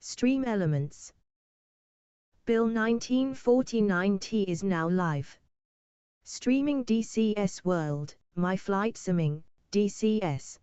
Stream elements. Bill 1949T is now live. Streaming DCS World, My Flight Simming, DCS.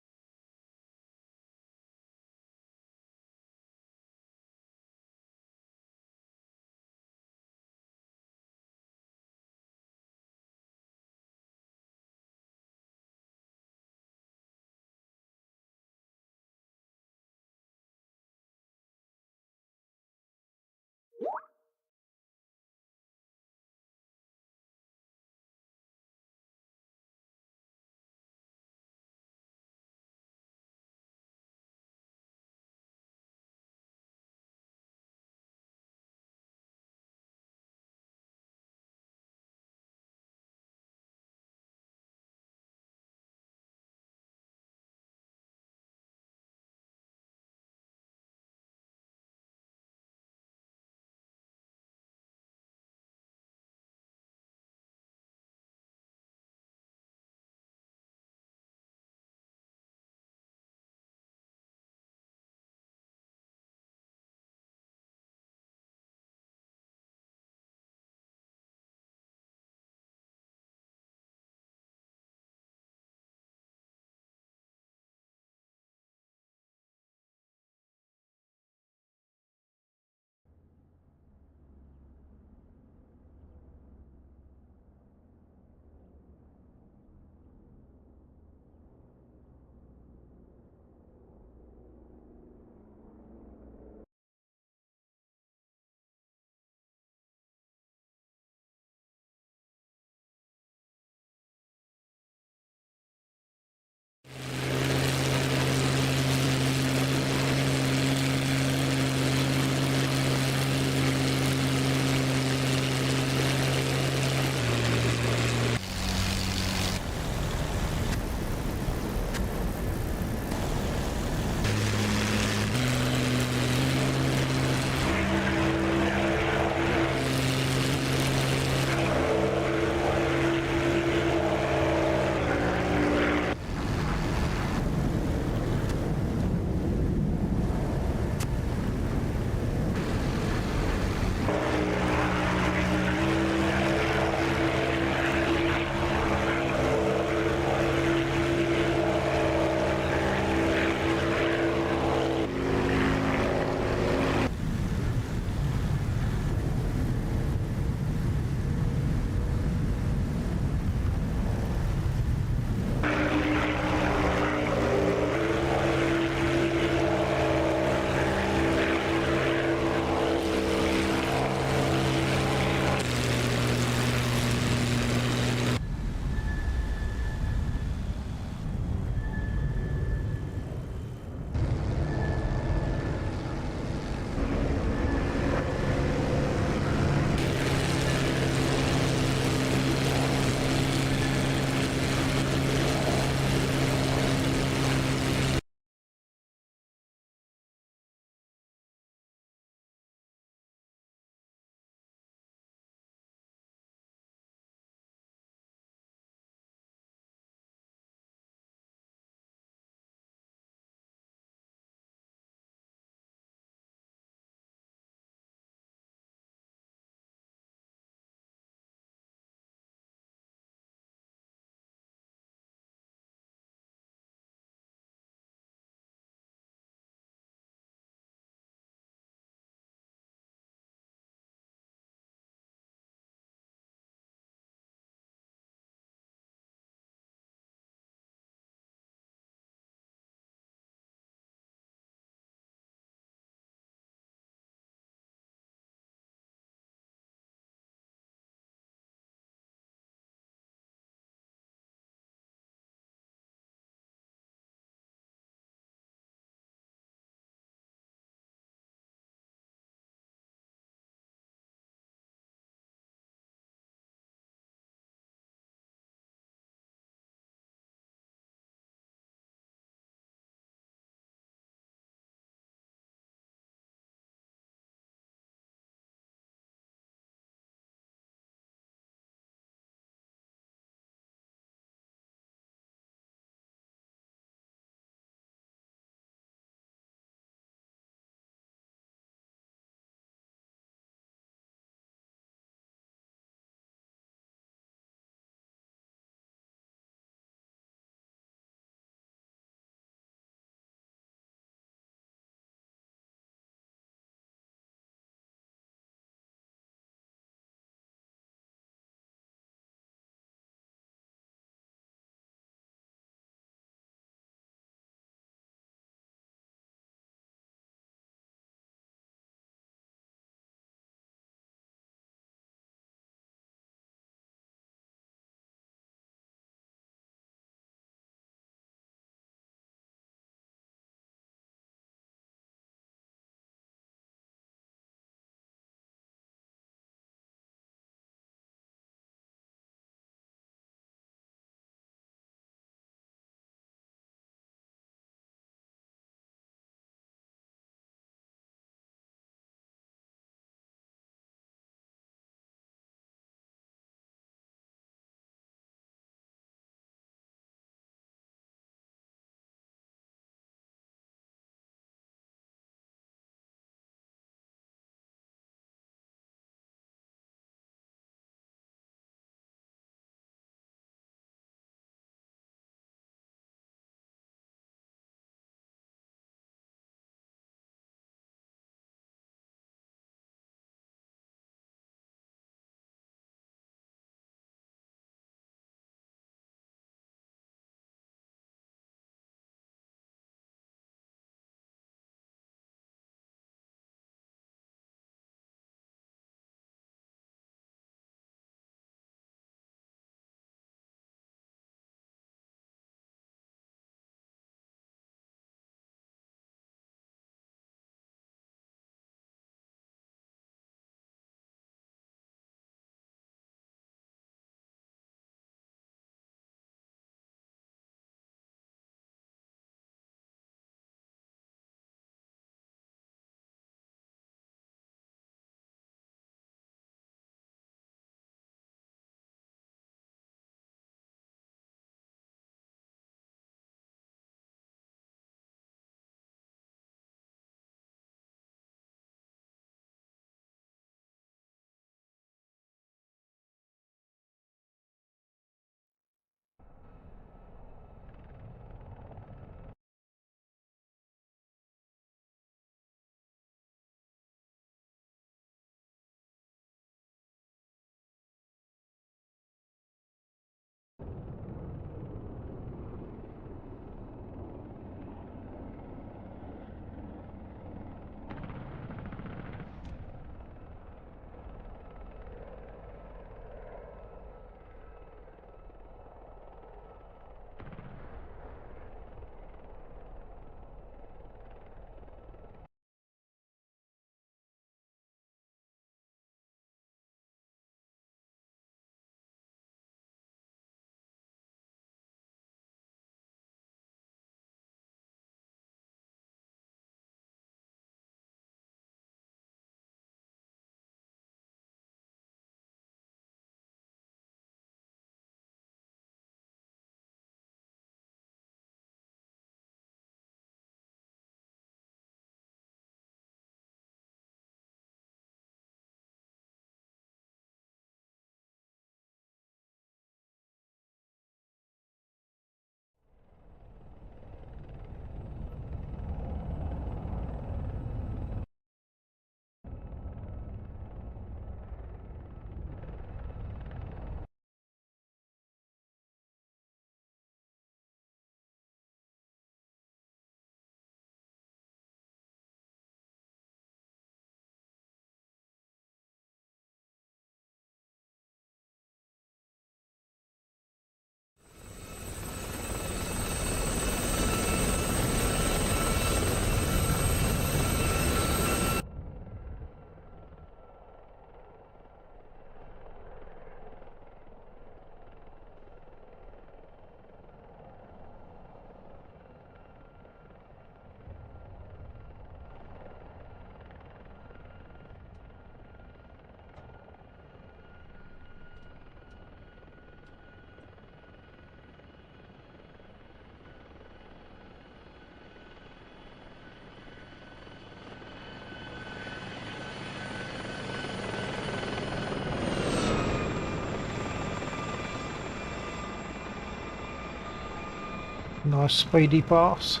Nice speedy pass.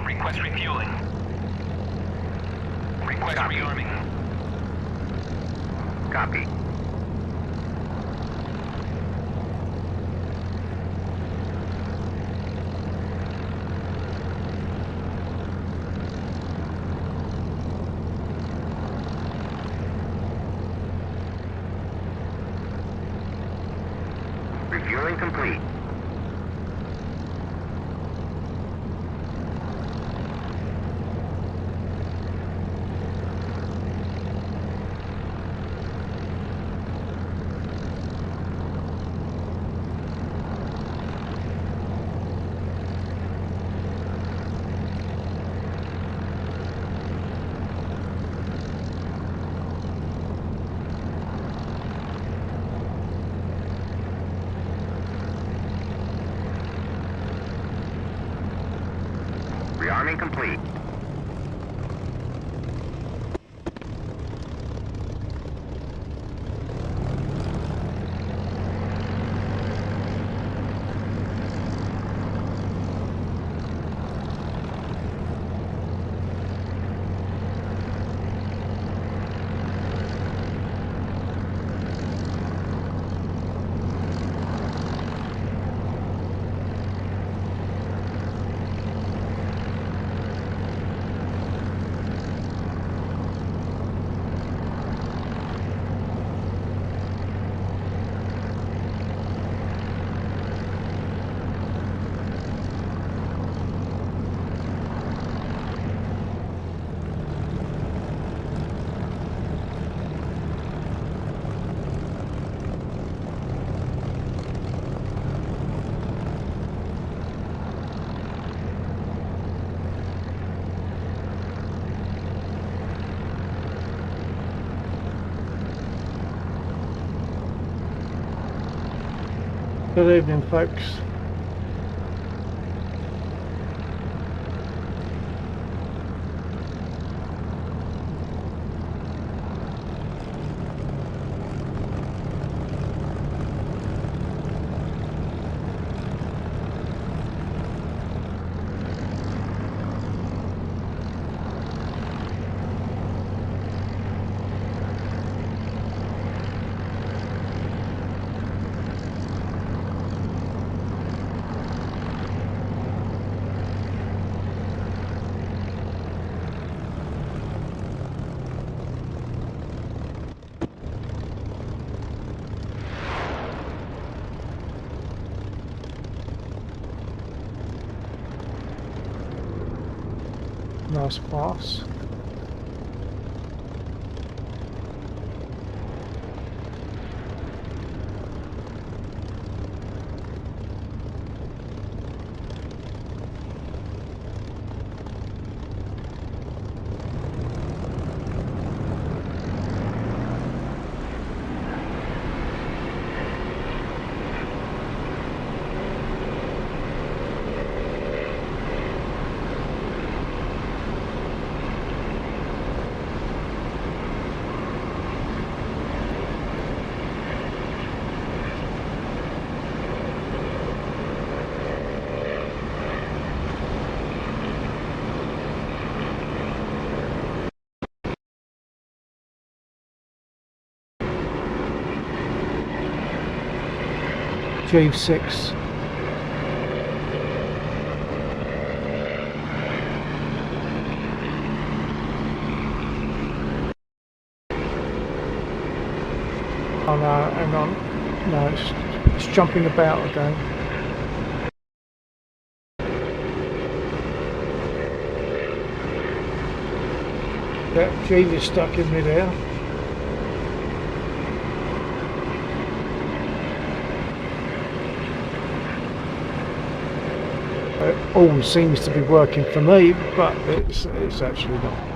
Request refueling. Request rearming. Copy. Refueling complete. Rearming complete. Good evening, folks. Nice pass. G6. Oh no, hang on. No, it's jumping about again. Yeah, G is stuck in midair. It all seems to be working for me, but it's actually not.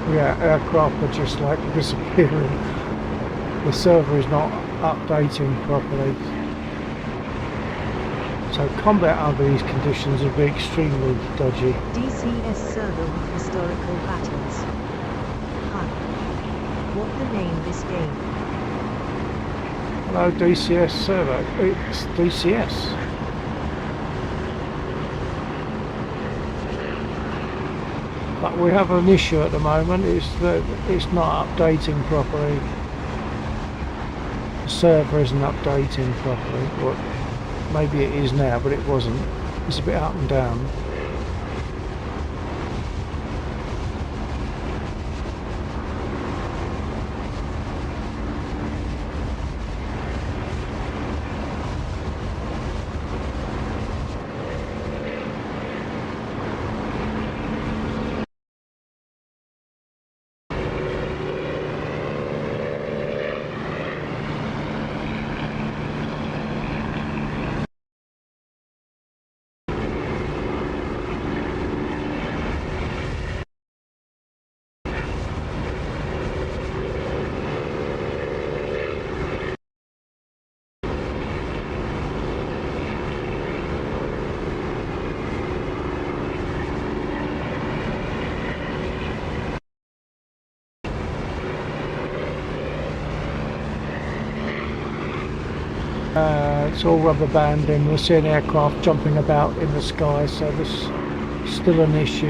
Yeah, aircraft are just like disappearing. The server is not updating properly. So combat under these conditions would be extremely dodgy. DCS server with historical battles. Hi. What the name this game? Hello DCS server, it's DCS. But we have an issue at the moment, is that it's not updating properly. The server isn't updating properly. Well, maybe it is now, but it wasn't. It's a bit up and down. It's all rubber banding. We're seeing aircraft jumping about in the sky, so there's still an issue.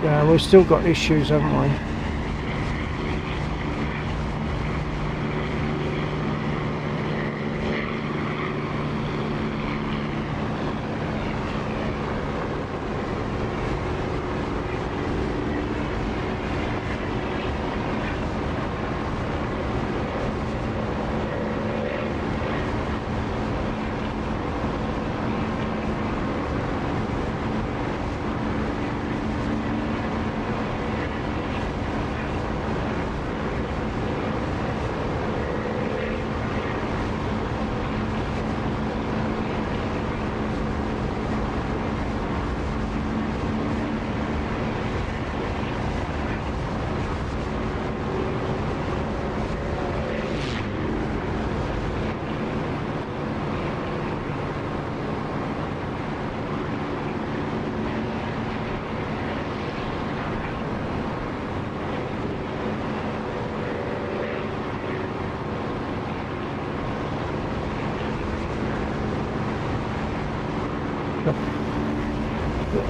Yeah, we've still got issues, haven't we?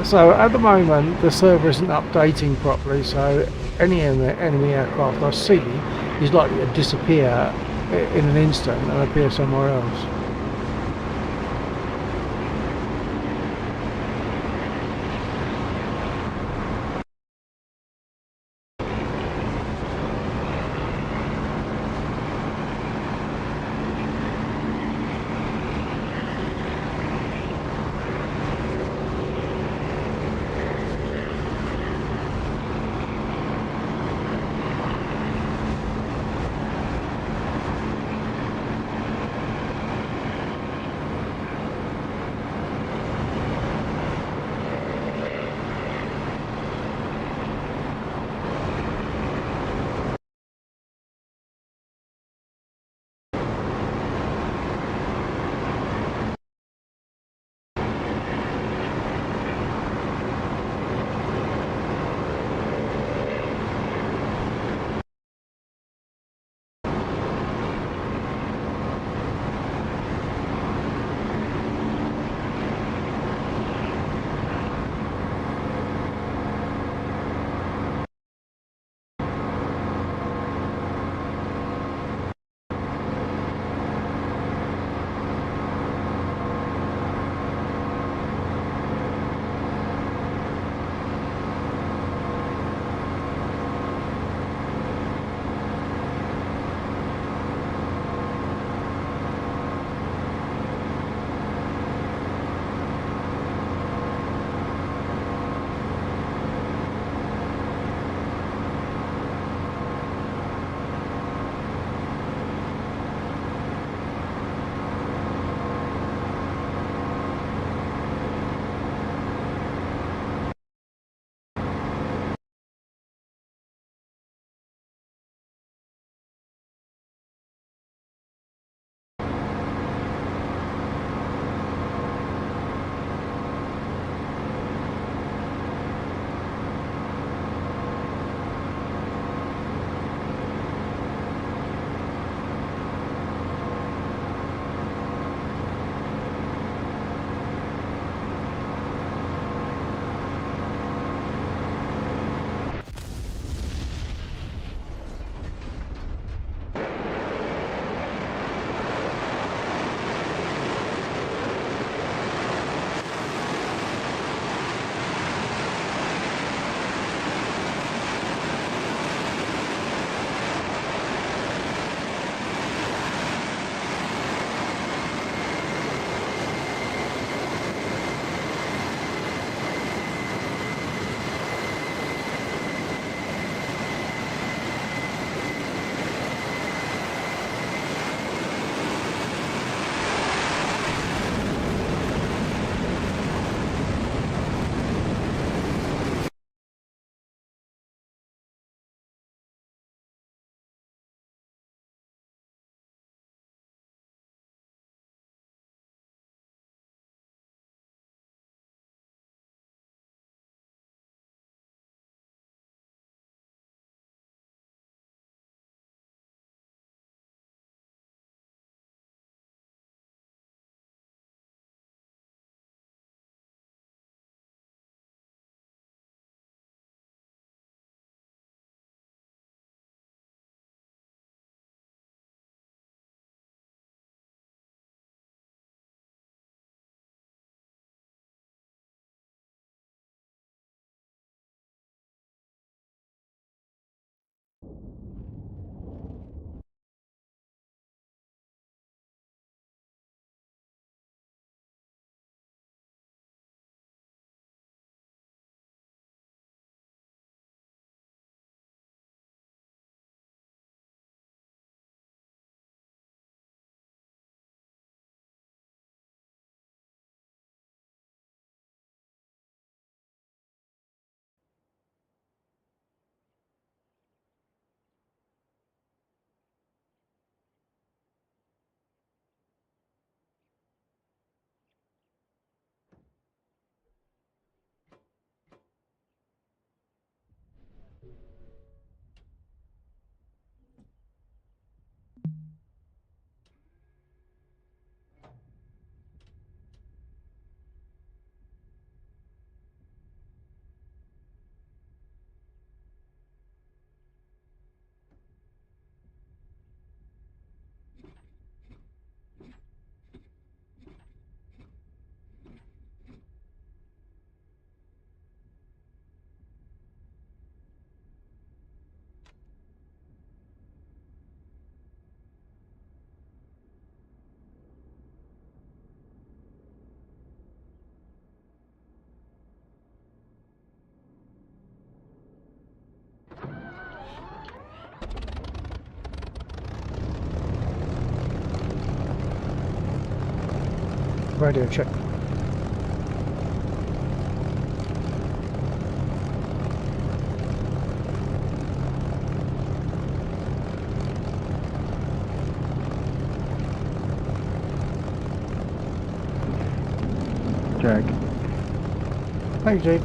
So at the moment the server isn't updating properly, so any enemy aircraft I see is likely to disappear in an instant and appear somewhere else. Radio check. Check. Hey, Jake.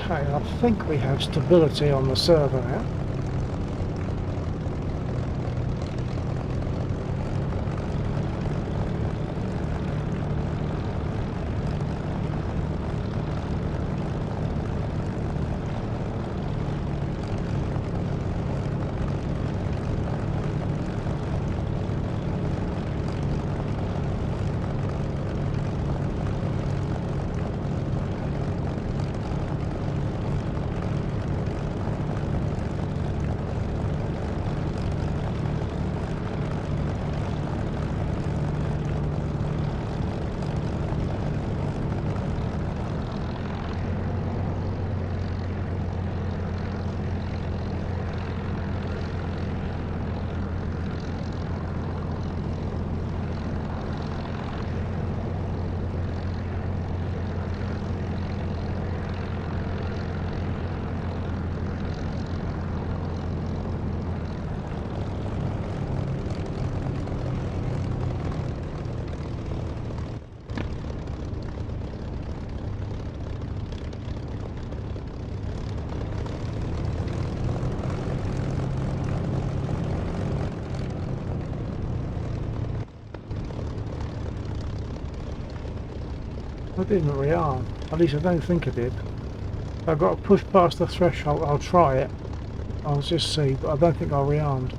Okay, I think we have stability on the server now. I didn't rearm. At least I don't think I did. I've got to push past the threshold. I'll try it. I'll just see, but I don't think I rearmed.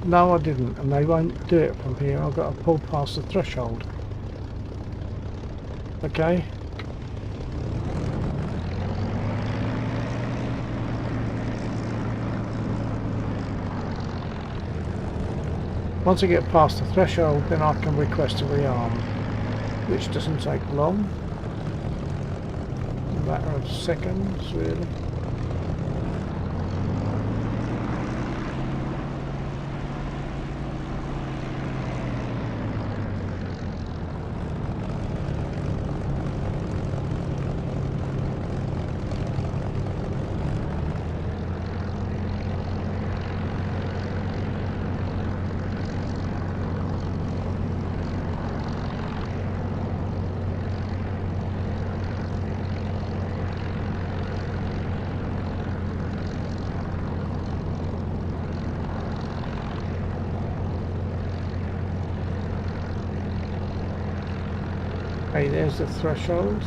No, I didn't, and they won't do it from here. I've got to pull past the threshold. Okay. Once I get past the threshold, then I can request a rearm, which doesn't take long. A matter of seconds, really. Hey, there's the threshold.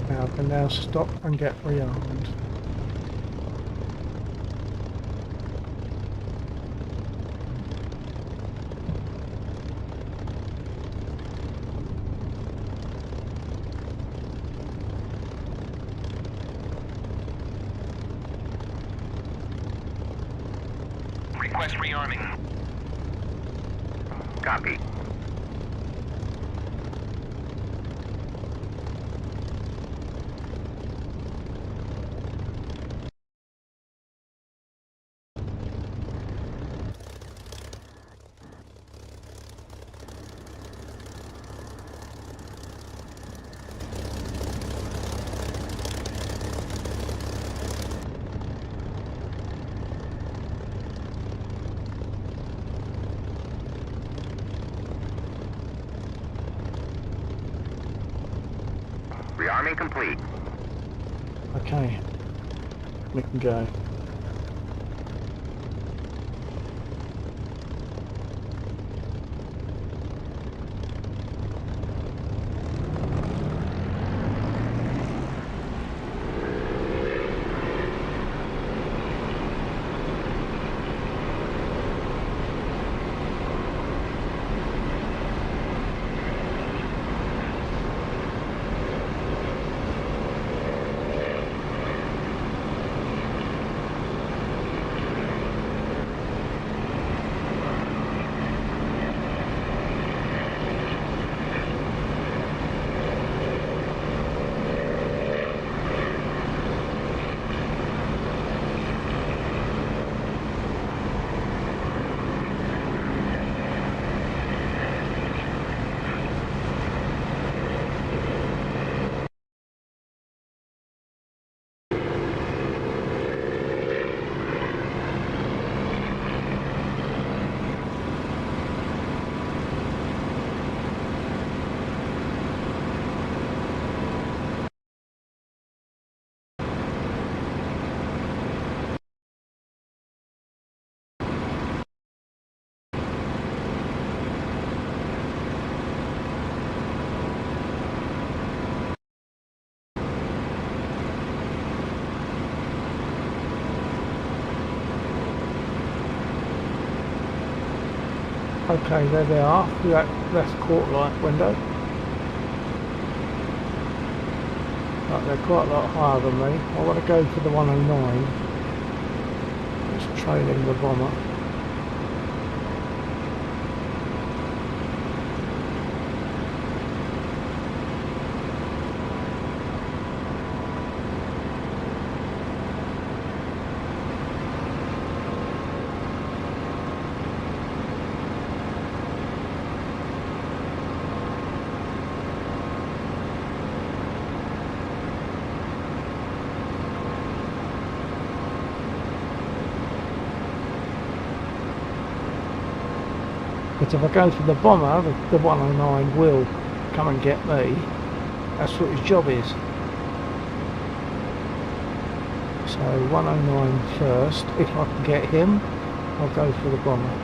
Now I can now stop and get rearmed. Request rearming. Copy. Rearming complete. Okay, we can go. Okay, there they are. That's quarter light window. Right, they're quite a lot higher than me. I want to go for the 109. It's trailing the bomber. But if I go for the bomber, the 109 will come and get me. That's what his job is. So 109 first. If I can get him, I'll go for the bomber.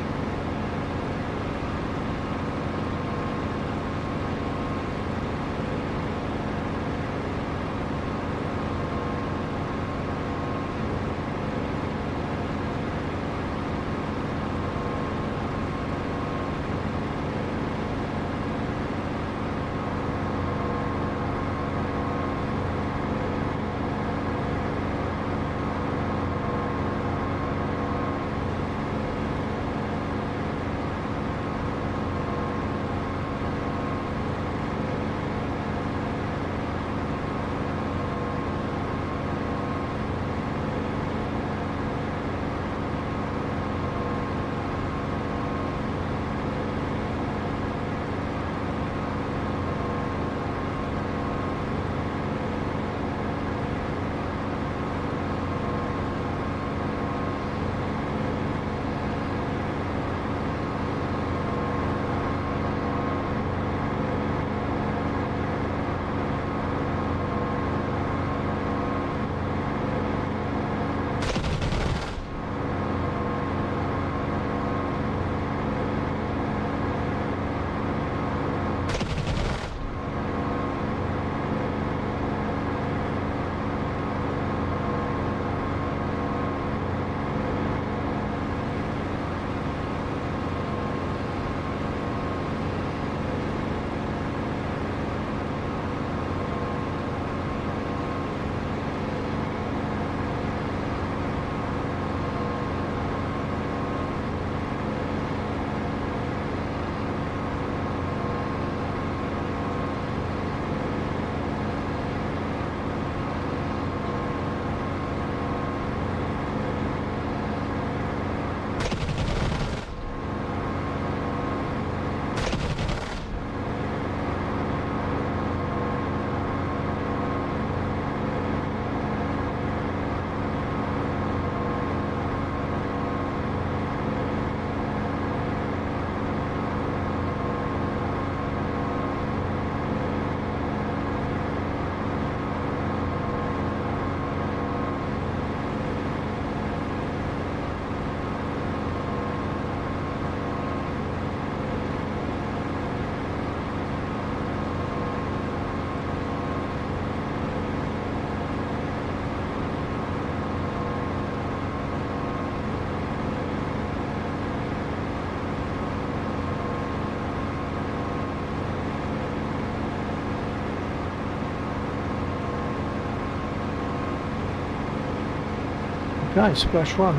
Okay, splash one.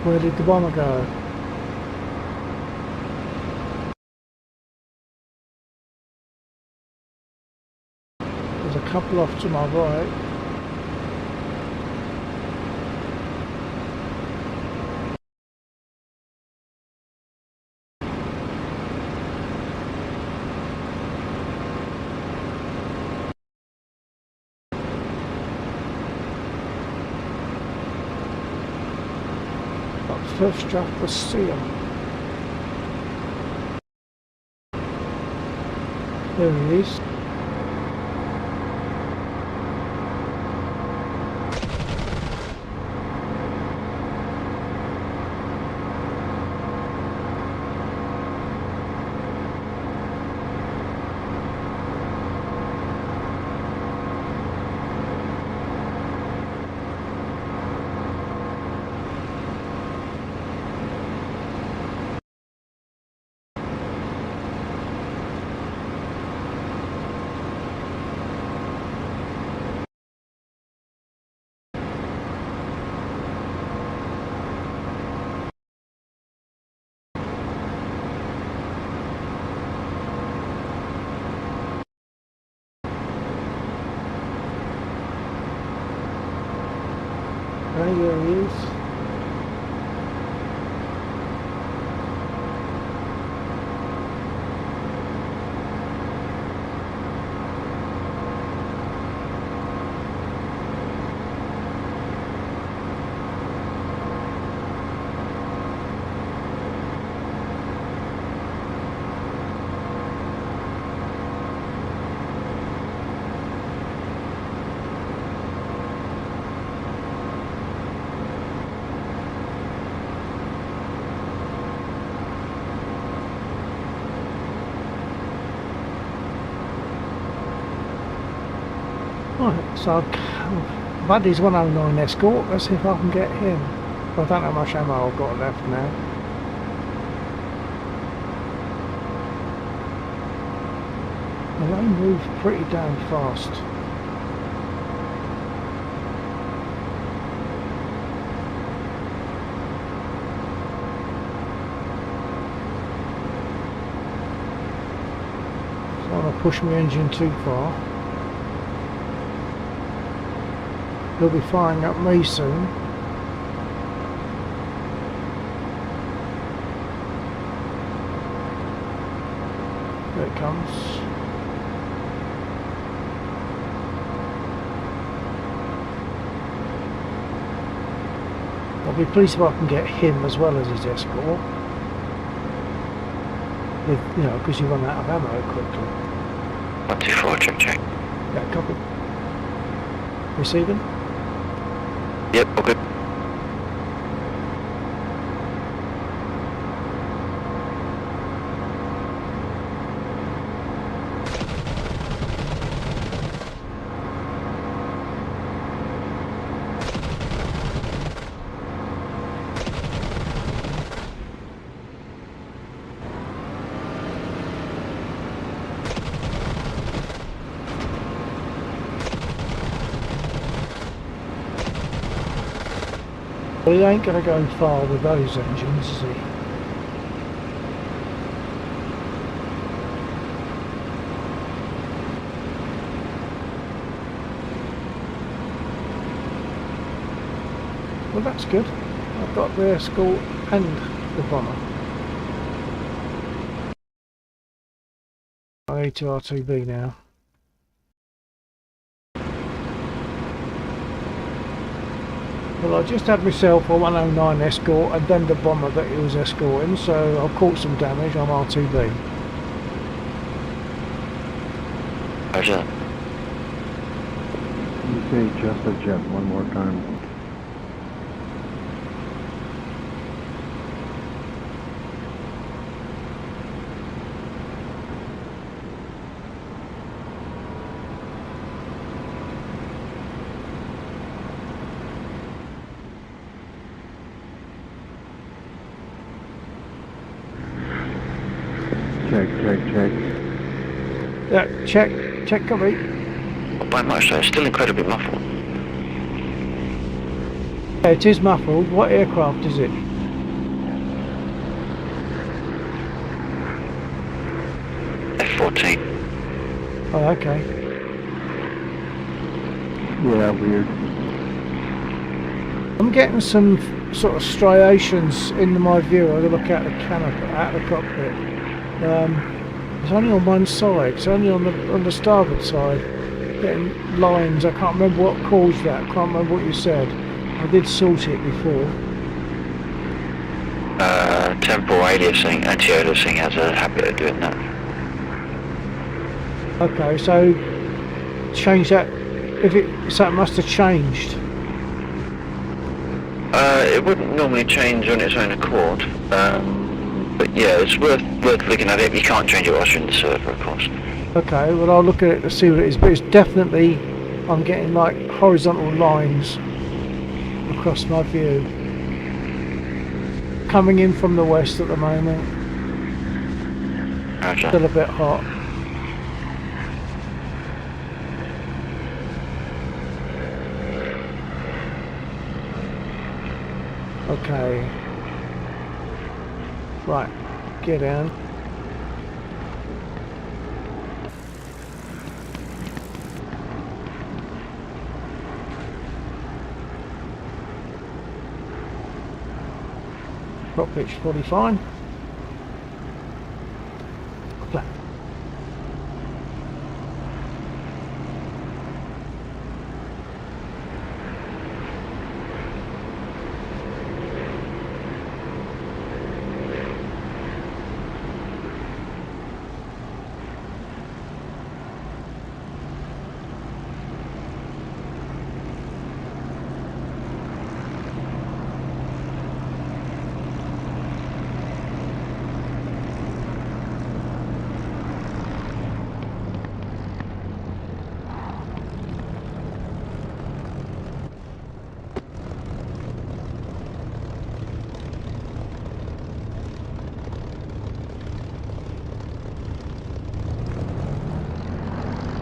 Where did the bomber go? There's a couple off to my right. But first draft to see him. There he is. Right, there he is. Right, so I've had his 109 Escort. Let's see if I can get him. I don't know how much ammo I've got left now. Well, they move pretty damn fast. So I don't want to push my engine too far. He'll be firing up me soon. There it comes. I'll be pleased if I can get him as well as his escort. With, you know, because you run out of ammo quickly. 124, check. Yeah, copy. Receiving? Yep, all good. Well, he ain't going to go far with those engines, is he? Well, that's good. I've got the escort and the bomber. I need to R2B now. Well, I just had myself a 109 escort and then the bomber that he was escorting, so I've caught some damage on R2B. Roger. You say just a jet one more time. Check. Yeah, check, copy. Not by much though, it's still incredibly muffled. Yeah, it is muffled. What aircraft is it? F-14. Oh, okay. Yeah, weird. I'm getting some sort of striations in my view as I look out the canopy, out the cockpit. It's only on one side. It's only on the starboard side. Getting lines. I can't remember what caused that. Can't remember what you said. I did sort it before. Temporal aliasing, anti-aliasing has a habit of doing that. Okay, so change that. So it must have changed. It wouldn't normally change on its own accord, but yeah, it's worth looking at it. You can't change it whilst you're in the server, of course. Okay, well I'll look at it to see what it is, but it's definitely, I'm getting like horizontal lines across my view. Coming in from the west at the moment. Roger. Still a bit hot. Okay. Right, get down. Cockpit's fully fine. Flat.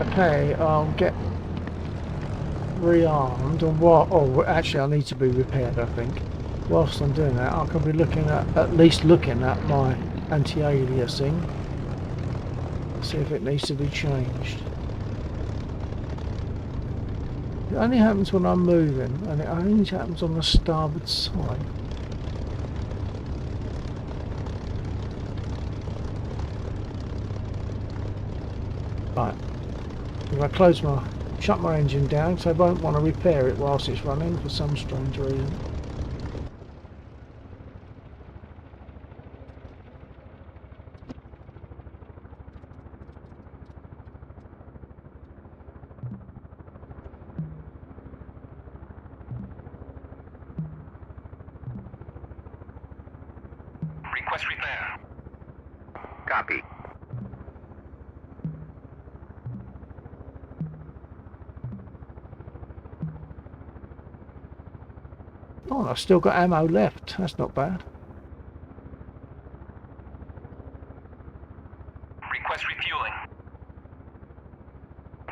Okay, I'll get rearmed and what? Oh, actually, I need to be repaired. I think. Whilst I'm doing that, I can be looking at least looking at my anti-aliasing. See if it needs to be changed. It only happens when I'm moving, and it only happens on the starboard side. Right. If I shut my engine down, so I won't want to repair it whilst it's running for some strange reason. Request repair. Copy. Oh, I've still got ammo left. That's not bad. Request refueling.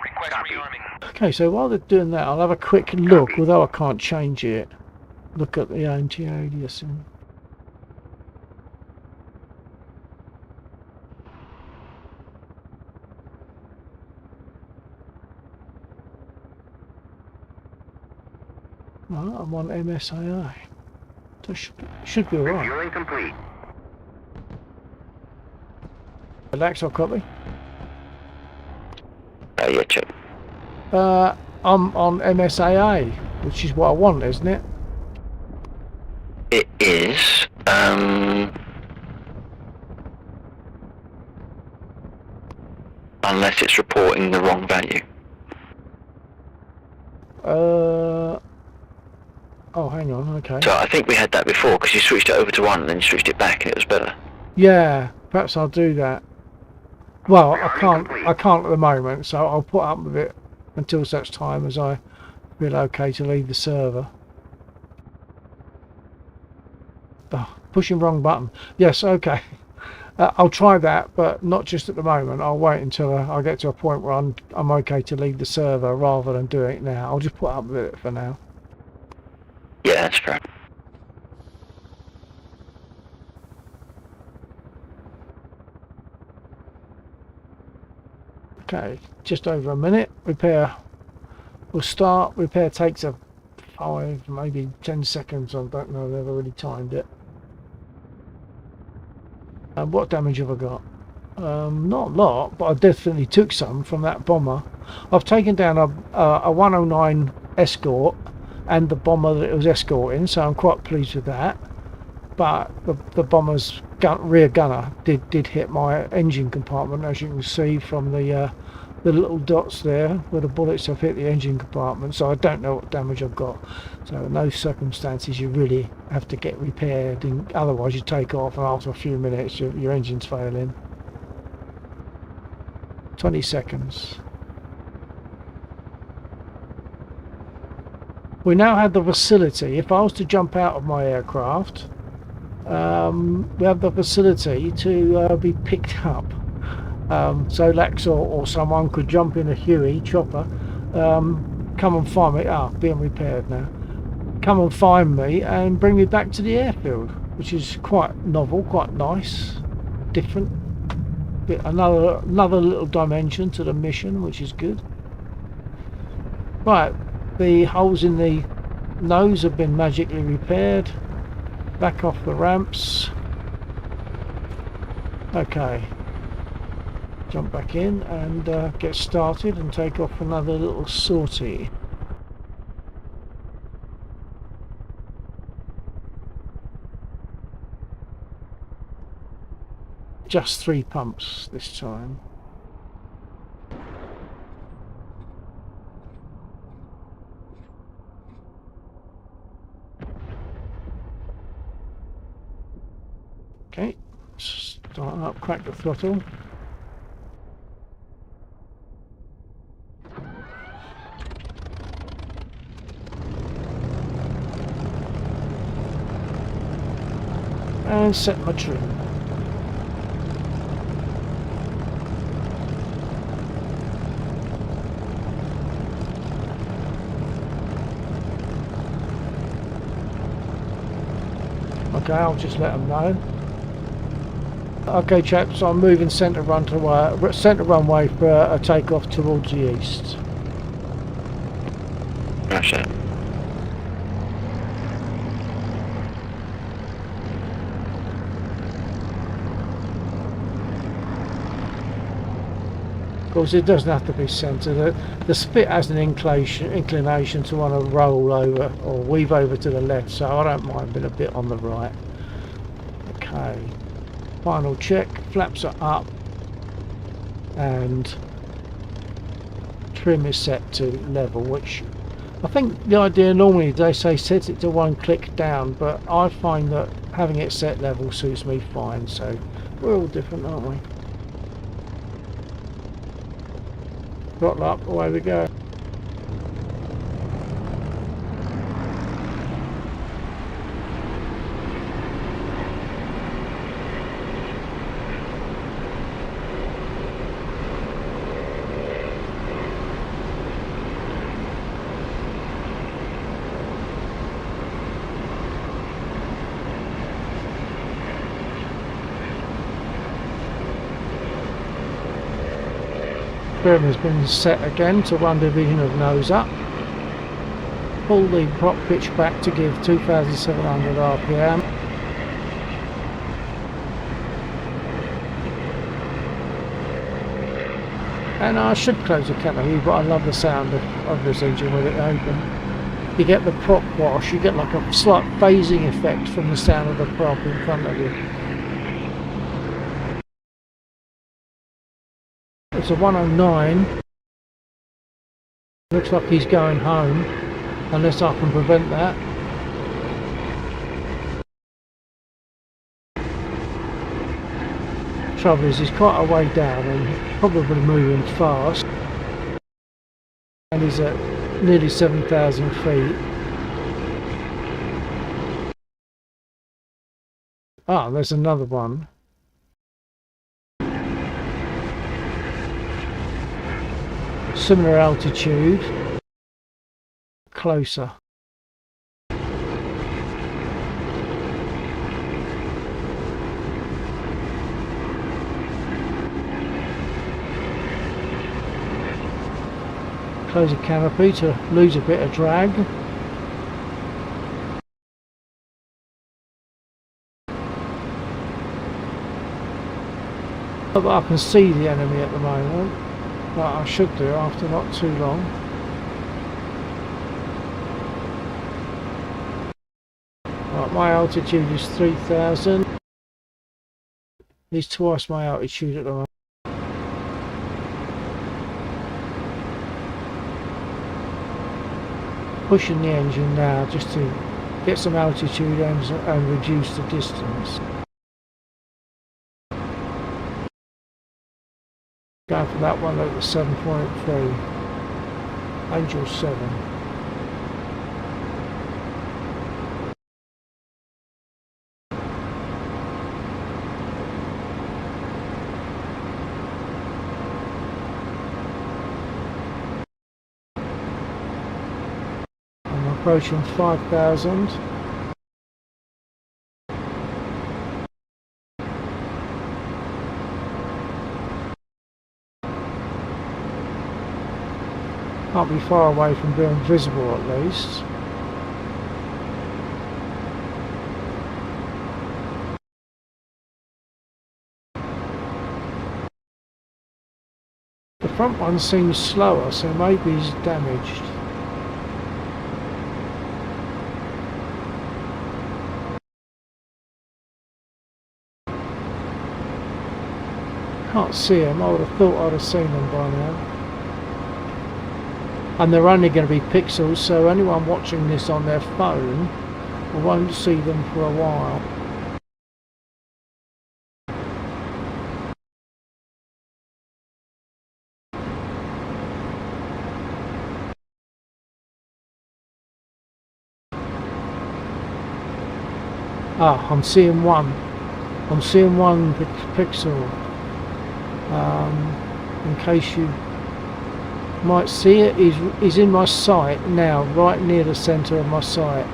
Request rearming. Okay, so while they're doing that, I'll have a quick look, although I can't change it. Look at the anti-aliasing. Right, I'm on MSAI. So should be alright. Refueling complete. Relax, I'll copy. Yeah, check. I'm on MSAA, which is what I want, isn't it? It is. Unless it's reporting the wrong value. Oh, hang on, okay. So I think we had that before because you switched it over to 1 and then you switched it back and it was better. Yeah, perhaps I'll do that. Well, I can't at the moment, so I'll put up with it until such time as I feel okay to leave the server. Oh, pushing wrong button. Yes, okay. I'll try that, but not just at the moment. I'll wait until I get to a point where I'm okay to leave the server rather than doing it now. I'll just put up with it for now. Yeah, that's correct. Okay, just over a minute. Repair will start. Repair takes a 5, maybe 10 seconds. I don't know. I've never really timed it. What damage have I got? Not a lot, but I definitely took some from that bomber. I've taken down a 109 escort and the bomber that it was escorting, so I'm quite pleased with that. But the bomber's rear gunner did hit my engine compartment, as you can see from the little dots there where the bullets have hit the engine compartment. So I don't know what damage I've got. So in those circumstances you really have to get repaired, and otherwise you take off and after a few minutes your engine's failing. 20 seconds. We now have the facility. If I was to jump out of my aircraft, we have the facility to be picked up. So Lex or someone could jump in a Huey chopper, come and find me. Being repaired now. Come and find me and bring me back to the airfield, which is quite novel, quite nice, different. Another little dimension to the mission, which is good. Right, the holes in the nose have been magically repaired. Back off the ramps. Okay, jump back in and get started and take off another little sortie. Just 3 pumps this time. Okay, start up, crack the throttle. And set my trim. Okay, I'll just let them know. Okay, chaps, I'm moving centre runway for a takeoff towards the east. That's it. Of course, it doesn't have to be centre. The spit has an inclination to want to roll over or weave over to the left, so I don't mind being a bit on the right. Okay. Final check, flaps are up and trim is set to level, which I think the idea normally they say set it to 1 click down, but I find that having it set level suits me fine, so we're all different, aren't we? Throttle up, away we go. Trim has been set again to 1 division of nose up. Pull the prop pitch back to give 2,700 RPM. And I should close the canopy, but I love the sound of this engine with it open. You get the prop wash, you get like a slight phasing effect from the sound of the prop in front of you. It's a 109. Looks like he's going home, unless I can prevent that. Trouble is, he's quite a way down and probably moving fast. And he's at nearly 7,000 feet. Ah, there's another one. Similar altitude, closer. Close the canopy to lose a bit of drag. But I can see the enemy at the moment, but I should do after not too long. Right, my altitude is 3,000. It's twice my altitude at the moment. Pushing the engine now just to get some altitude and reduce the distance. Going for that one at the 7.3. Angel 7. I'm approaching 5,000. Can't be far away from being visible at least. The front one seems slower, so maybe he's damaged. Can't see him. I would have thought I'd have seen them by now. And they're only going to be pixels, so anyone watching this on their phone won't see them for a while. Ah, I'm seeing one. I'm seeing one pixel. In case you might see it, is in my sight now, right near the centre of my sight.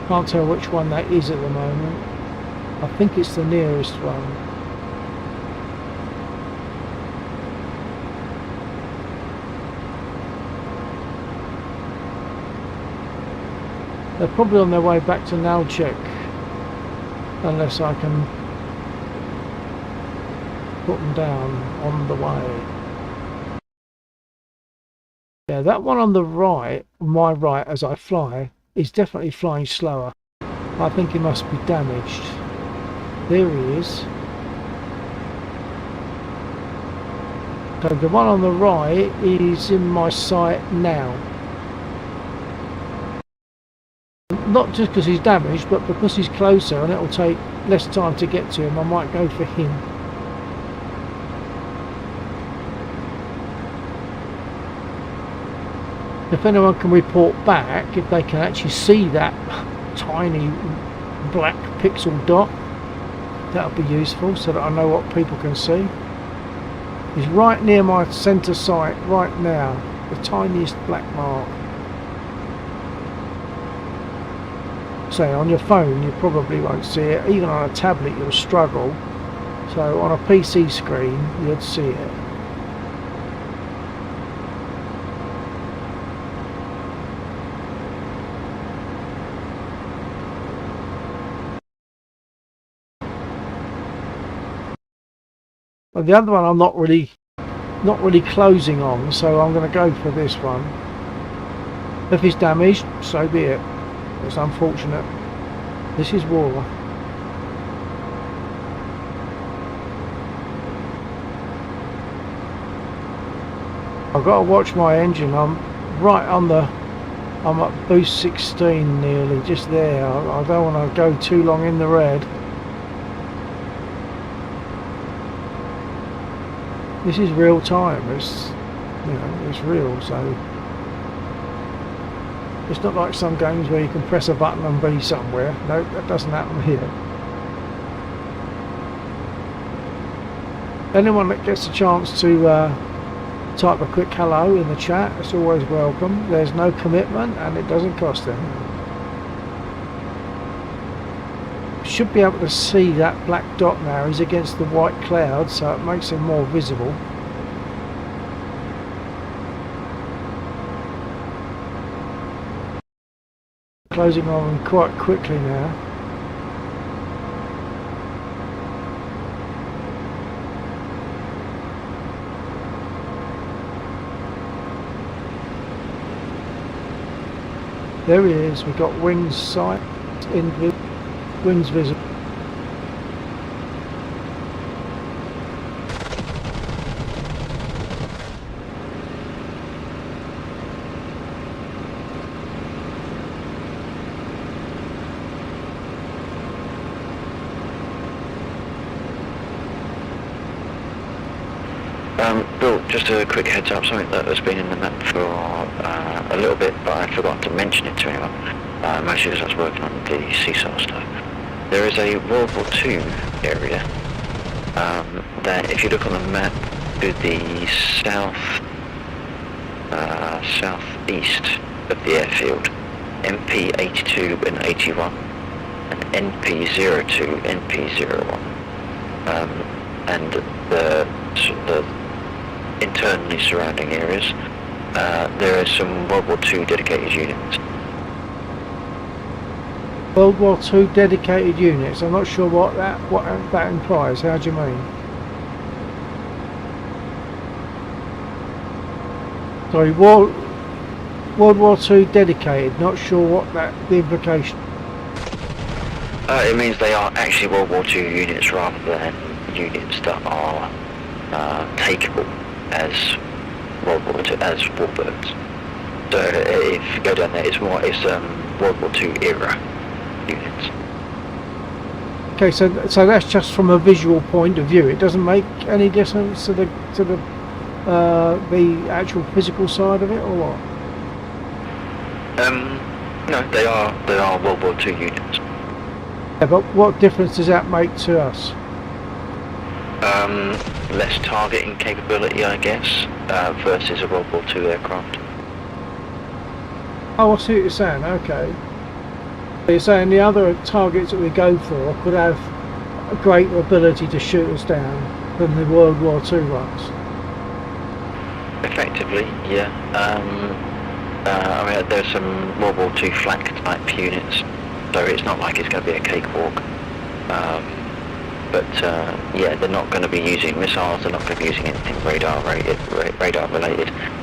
Can't tell which one that is at the moment. I think it's the nearest one. They're probably on their way back to Nalchik, unless I can put them down on the way. Yeah, that one on the right, my right as I fly, is definitely flying slower. I think he must be damaged. There he is. So the one on the right is in my sight now. Not just because he's damaged, but because he's closer and it'll take less time to get to him, I might go for him. If anyone can report back, if they can actually see that tiny black pixel dot, that would be useful so that I know what people can see. He's right near my centre sight right now, the tiniest black mark. Say on your phone you probably won't see it, even on a tablet you'll struggle, so on a PC screen you'd see it. But the other one I'm not really closing on, so I'm going to go for this one. If it's damaged, so be it. It's unfortunate. This is war. I've got to watch my engine. I'm right on the, I'm at boost 16 nearly, just there. I don't want to go too long in the red. This is real time. It's, you know, it's real. So it's not like some games where you can press a button and be somewhere. No, that doesn't happen here. Anyone that gets a chance to type a quick hello in the chat, it's always welcome. There's no commitment and it doesn't cost them. should be able to see that black dot now. He's against the white cloud, so it makes him more visible. Closing on quite quickly now. There he is. We've got wings sight, wings visible. Bill, just a quick heads up, something that has been in the map for a little bit, but I forgot to mention it to anyone, mostly because I was working on the CSAR stuff. There is a World War II area that, if you look on the map, to the southeast of the airfield, MP 82 and 81, and NP 02, NP 01, and the internally surrounding areas, there are some World War II dedicated units. World War II dedicated units. I'm not sure what that implies. How do you mean? Sorry, World War II dedicated. Not sure what the implication. It means they are actually World War II units rather than units that are takeable as World War II, as warbirds. So if you go down there, it's World War II era units. Okay, so that's just from a visual point of view. It doesn't make any difference to the actual physical side of it, or what? No, they are World War II units. Yeah, but what difference does that make to us? Less targeting capability, I guess, versus a World War II aircraft. Oh, I see what you're saying. Okay. So you're saying the other targets that we go for could have a greater ability to shoot us down than the World War II ones? Effectively, yeah. I mean, there's some World War II flak type units, so it's not like it's going to be a cakewalk. But yeah, they're not going to be using missiles, they're not going to be using anything radar related.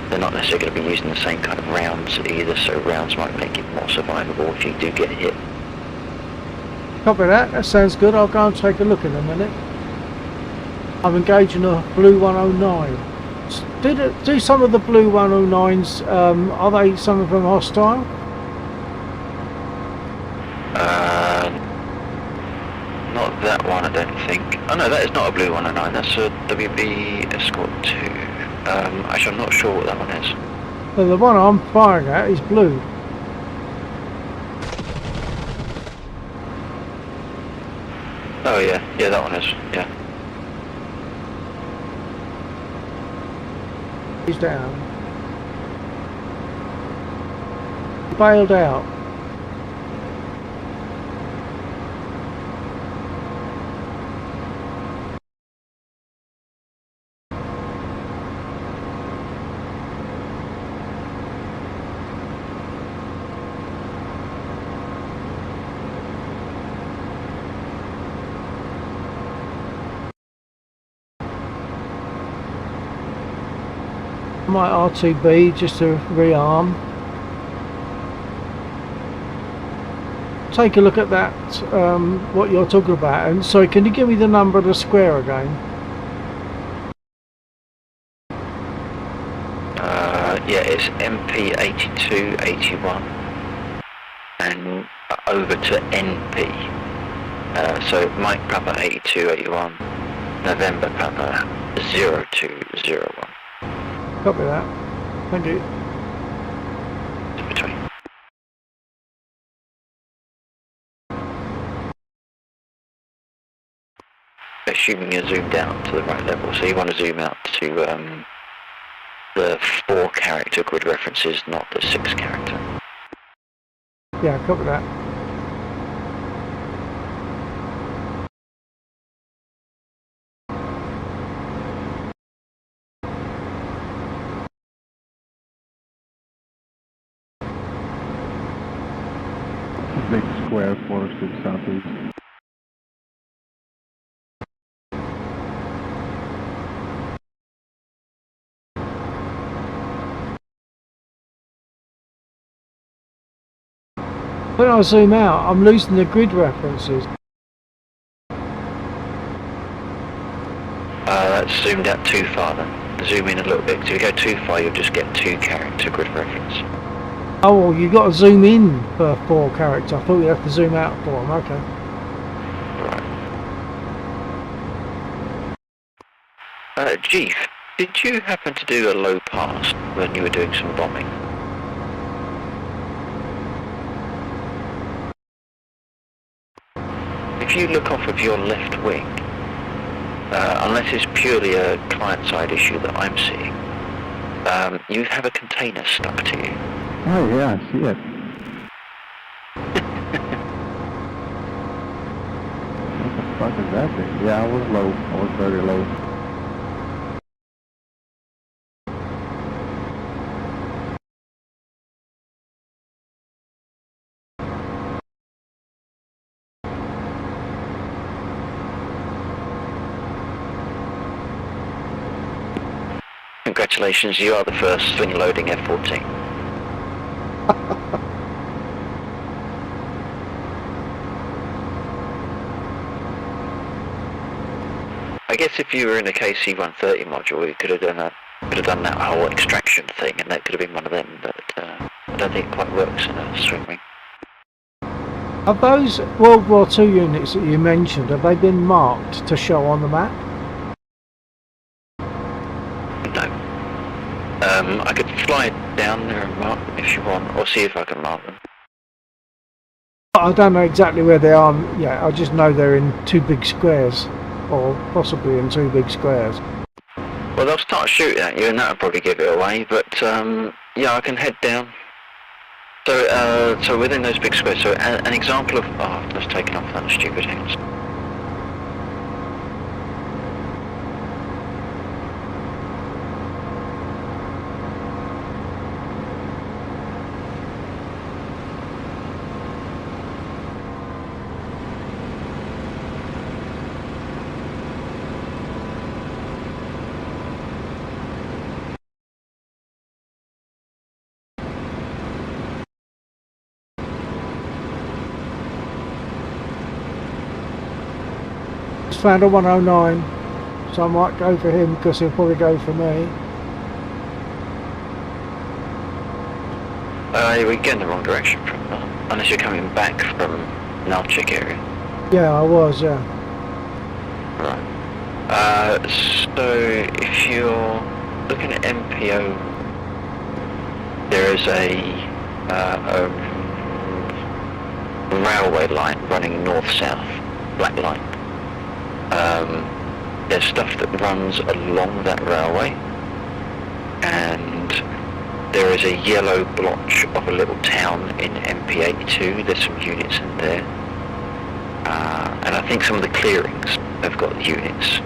They're not necessarily going to be using the same kind of rounds either, so rounds might make it more survivable if you do get hit. Copy that. That sounds good. I'll go and take a look in a minute. I'm engaging a Blue 109. Do some of the Blue 109s, are they some of them hostile? Not that one, I don't think. Oh no, that is not a Blue 109, that's a WB Escort 2. Actually, I'm not sure what that one is. Well, the one I'm firing at is blue. Oh yeah, that one is, yeah. He's down. Bailed out. My R2B just to rearm. Take a look at that, what you're talking about. And sorry, can you give me the number of the square again? Yeah, it's MP 8281 and over to NP. So Mike Papa 8281, November Papa 0201. Copy that. Thank you. In between. Assuming you're zoomed out to the right level, so you want to zoom out to the 4 character grid references, not the 6 character. Yeah, copy that. Square, 406 Southeast. When I zoom out, I'm losing the grid references. That's zoomed out too far then. Zoom in a little bit, 'cause if you go too far you'll just get 2 character grid reference. Oh, well, you got to zoom in for 4 character. I thought you have to zoom out for them. Okay. Right. Chief, did you happen to do a low pass when you were doing some bombing? If you look off of your left wing, unless it's purely a client-side issue that I'm seeing, you have a container stuck to you. Oh yeah, I see it. What the fuck is that thing? Yeah, I was low. I was very low. Congratulations, you are the first swing-loading F-14. I guess if you were in a KC-130 module, you could have done that whole extraction thing, and that could have been one of them. But I don't think it quite works in a swing wing. Have those World War II units that you mentioned, have they been marked to show on the map? No. I could fly down there and mark them if you want, or see if I can mark them. I don't know exactly where they are yet. I just know they're in 2 big squares, or possibly in 2 big squares. Well, they'll start shooting at you, and that'll probably give it away. But yeah, I can head down. So within those big squares. So an example of that's taken off that stupid hands. Just found a 109, so I might go for him because he'll probably go for me. We're going the wrong direction from unless you're coming back from Nalchik area. Yeah, I was, yeah. Right. So if you're looking at MPO, there is a railway line running north-south, black line. There's stuff that runs along that railway, and there is a yellow blotch of a little town in MP82. There's some units in there, and I think some of the clearings have got units.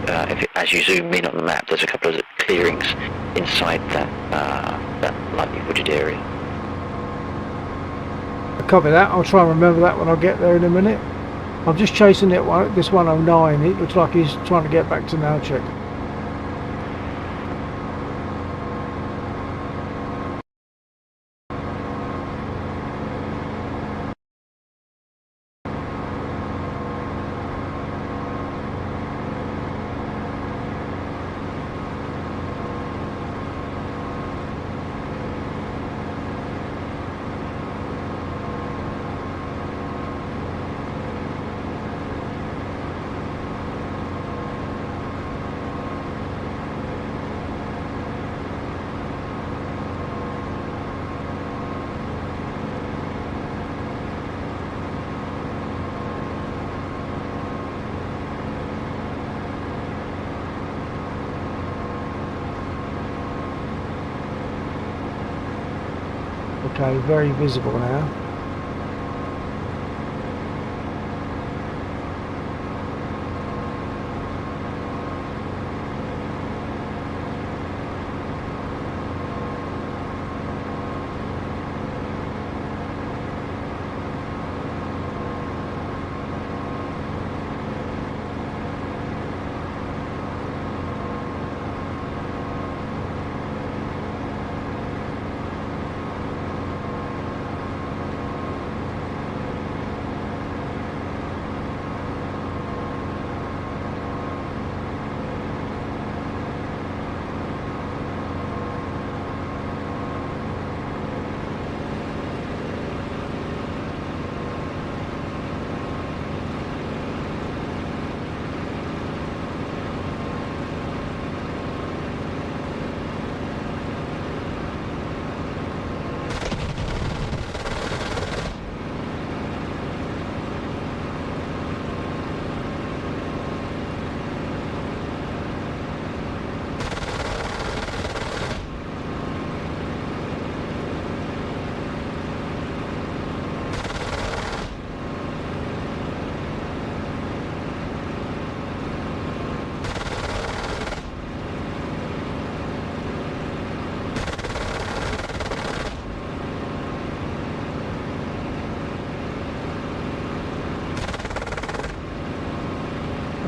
As you zoom in on the map, there's a couple of clearings inside that lightly wooded area. Copy that. I'll try and remember that when I get there in a minute. I'm just chasing this 109. It looks like he's trying to get back to Nalchik. Okay, very visible now.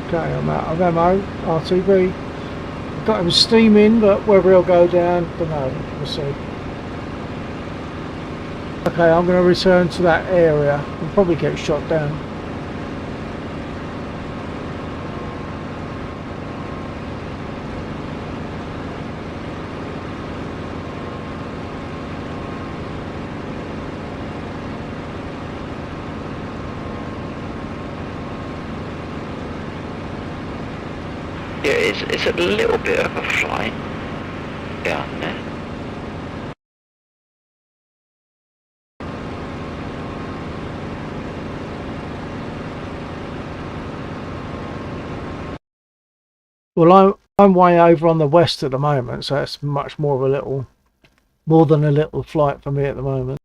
Okay, I'm out of ammo. RTB. Got him steaming, but whether he'll go down, don't know. We'll see. Okay, I'm going to return to that area and probably get shot down. Yeah, it's a little bit of a flight down there. Well, I'm way over on the west at the moment, so it's much more of a little, more than a little flight for me at the moment.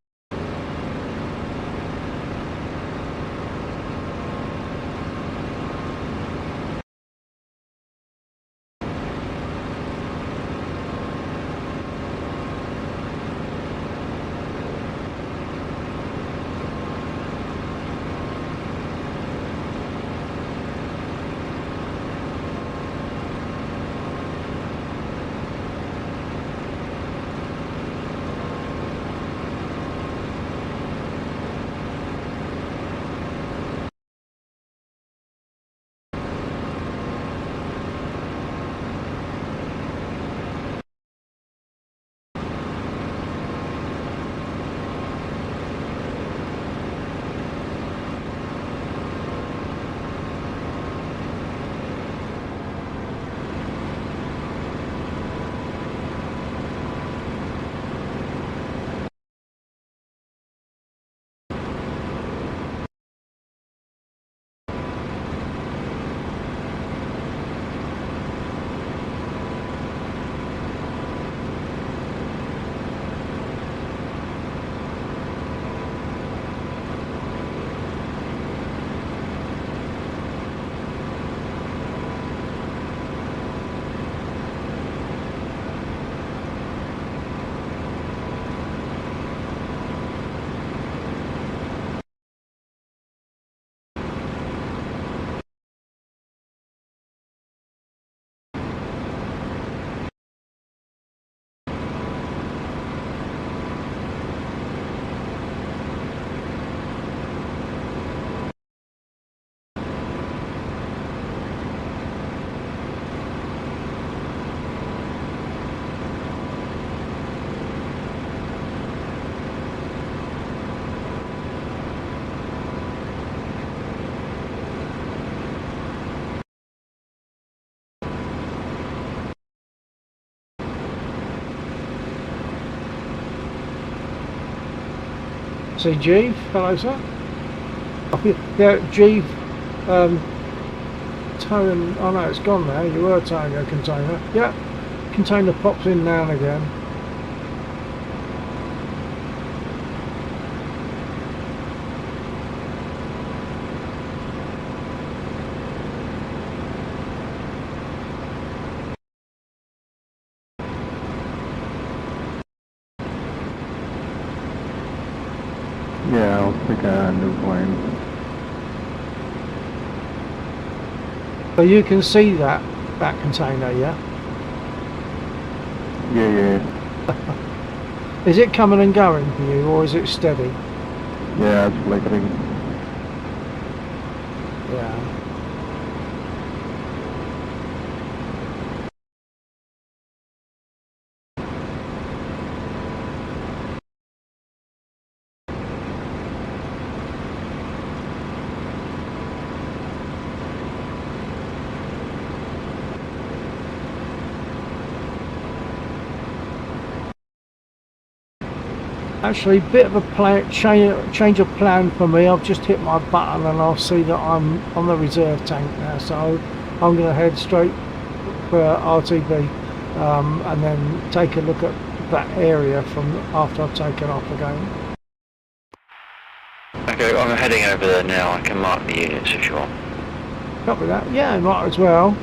See Jeeve, hello sir. Oh, yeah, Jeeve, towing, oh no, it's gone now, you were towing a container. Yeah, container pops in now and again. Yeah, I'll pick a new plane. So you can see that container, yeah? Yeah. Is it coming and going for you, or is it steady? Yeah, it's flickering. Yeah. Actually, bit of a change of plan for me. I've just hit my button and I'll see that I'm on the reserve tank now. So I'm going to head straight for RTB and then take a look at that area from after I've taken off again. Okay, I'm heading over there now. I can mark the units if you want. Copy that. Yeah, might as well.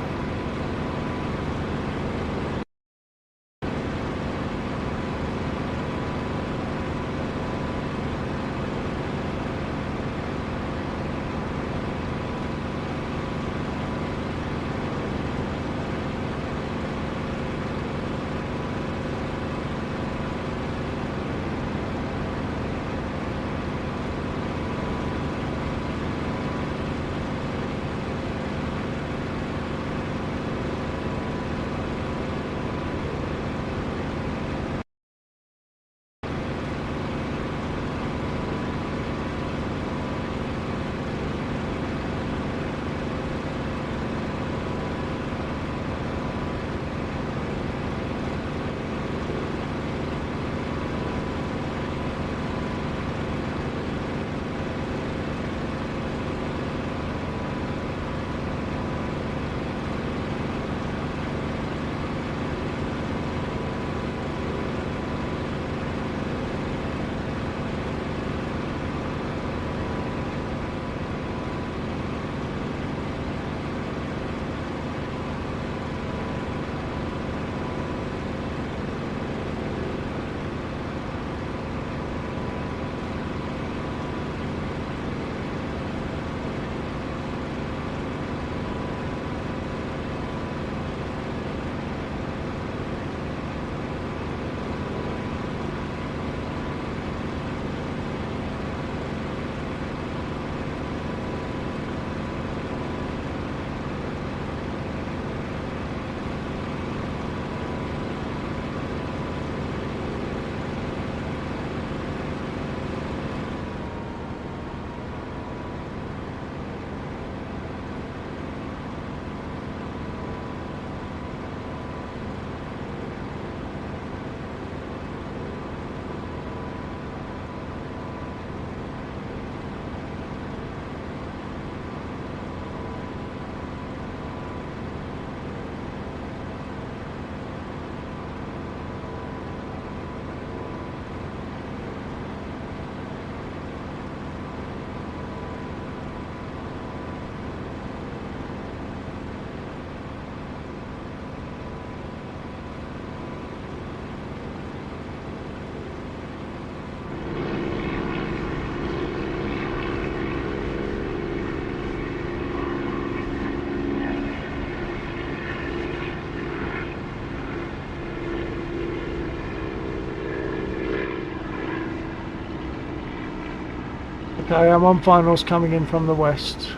Okay, I'm on finals coming in from the west.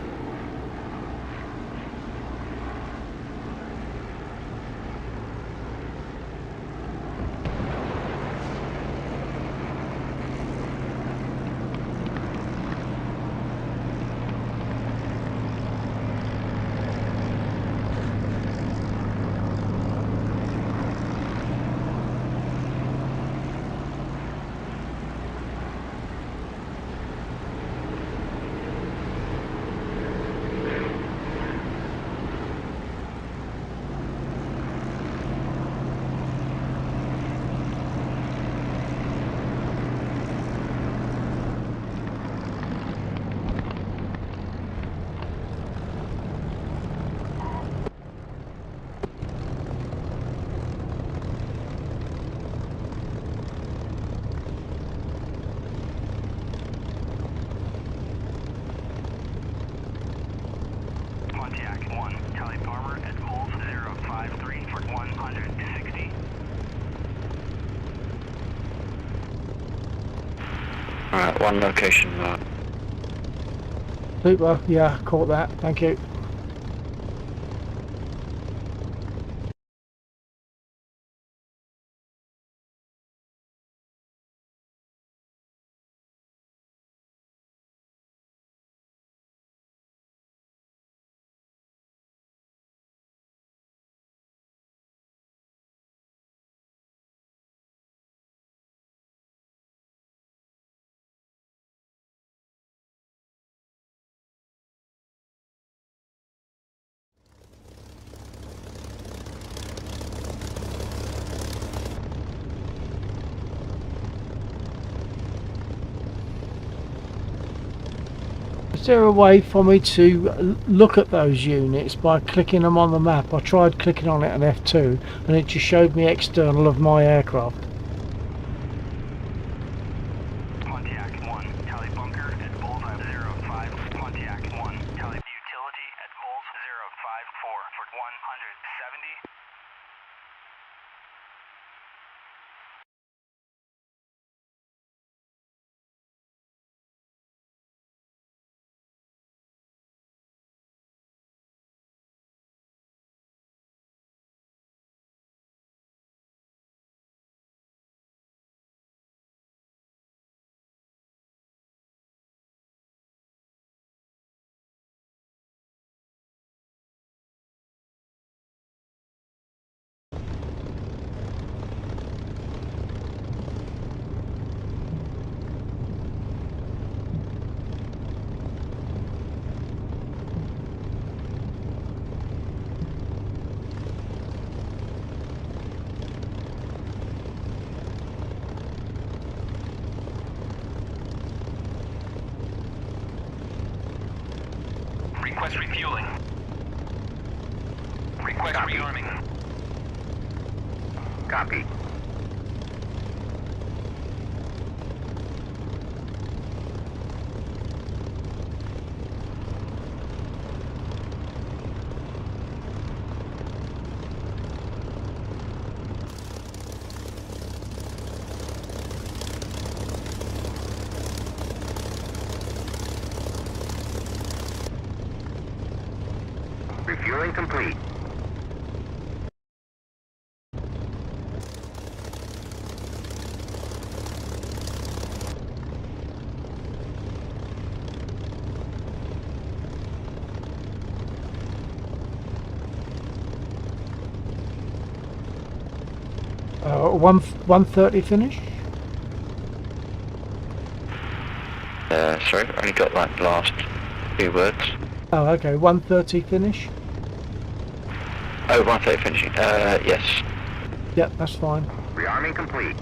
Alright, one location. Super, yeah, caught that. Thank you. Is there a way for me to look at those units by clicking them on the map? I tried clicking on it on F2 and it just showed me external of my aircraft. Pontiac 1, tally bunker at bullseye 05. Pontiac 1, tally utility at bulls 054 for 170. Request refueling. Request rearming. Copy. Refueling complete. One 130 finish. Sorry, I only got like the last few words. Oh, okay. 130 finish. Oh, 130 finishing. Yes. Yep, that's fine. Rearming complete.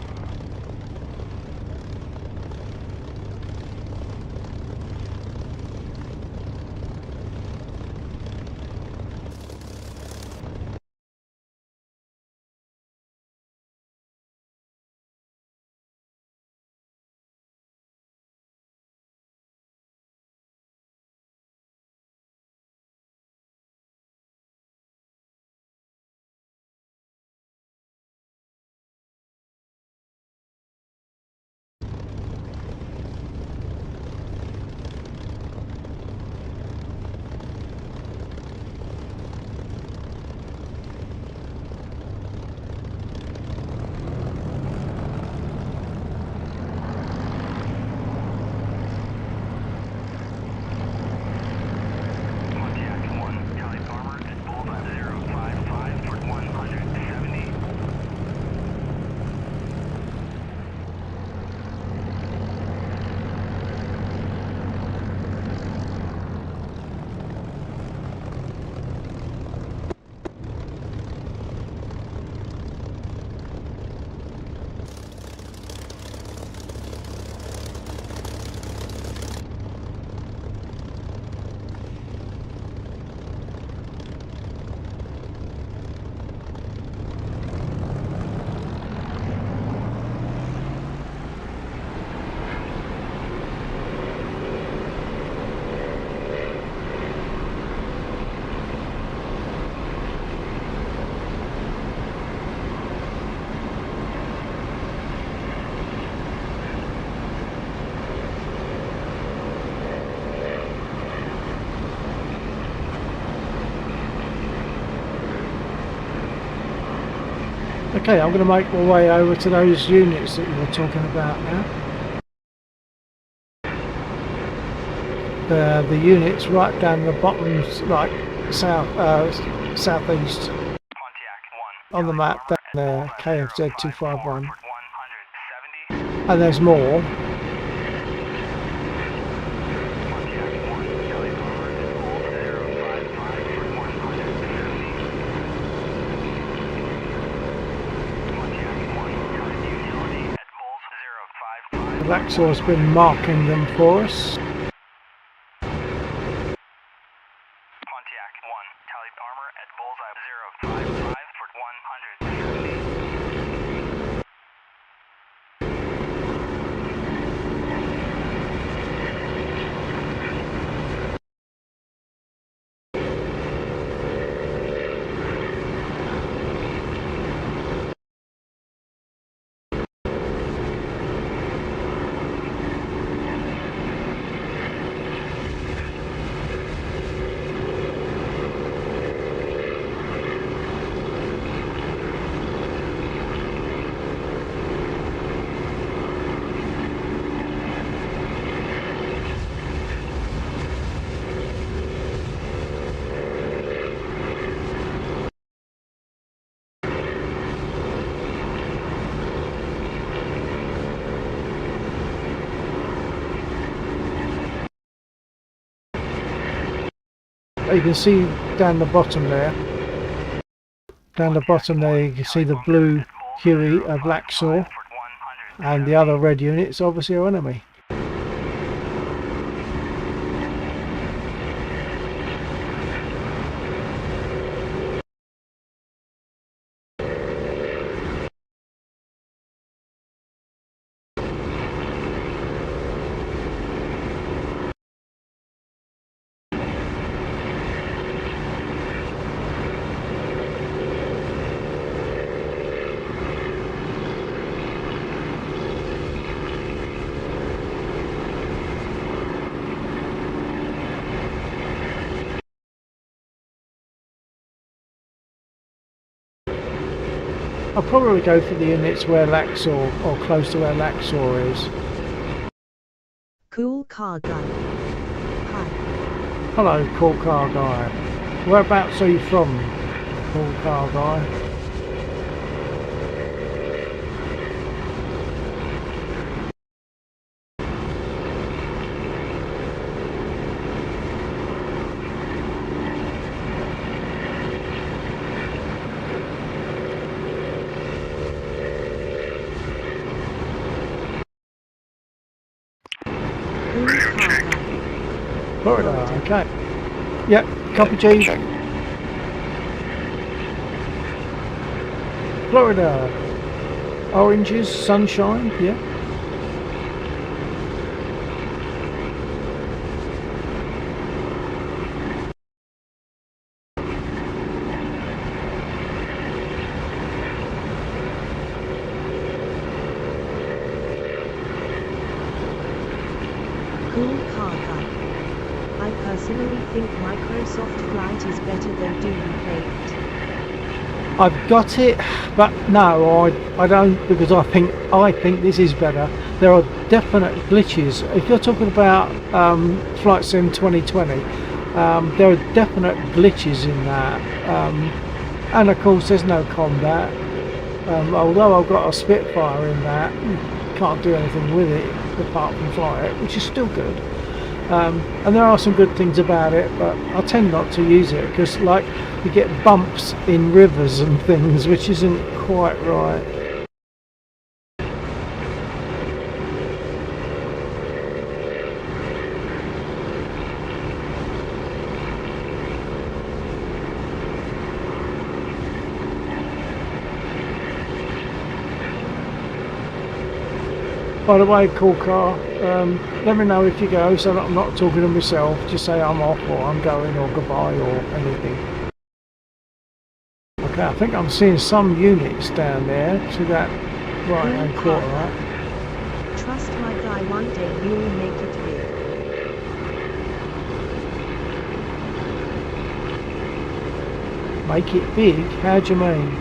Okay, I'm going to make my way over to those units that you were talking about now. The units right down the bottom, like southeast Pontiac 1. on the map down there, KFZ 251. 170. And there's more. Pontiac 1. Kelly Bomber at Bolt 055 for 170. Pontiac 1. Kelly Utility at Bolt 055. Laxor's been marking them for us. Pontiac 1. Tally Armor at Bullseye 055 for 170. You can see down the bottom there. Down the bottom there you can see the blue Huey of Laxor, and the other red units obviously are enemy. I'll probably go for the units where Laxor, or close to where Laxor is. Cool car guy. Hi. Hello, cool car guy. Whereabouts are you from, cool car guy? Cool car guy. Florida, okay. Yep, copy G. Check. Florida. Oranges, sunshine, yeah. Cool car guy. I personally think Microsoft Flight is better than do you play it? I've got it, but no, I don't, because I think this is better. There are definite glitches. If you're talking about Flight Sim 2020, there are definite glitches in that, and of course there's no combat. Although I've got a Spitfire in that, can't do anything with it apart from fly it, which is still good. And there are some good things about it, but I tend not to use it because, like, you get bumps in rivers and things, which isn't quite right. By the way, cool car, let me know if you go so that I'm not talking to myself. Just say I'm off or I'm going or goodbye or anything. Okay, I think I'm seeing some units down there to that right hand corner, right? Trust my guy, one day you'll make it big. Make it big? How do you mean?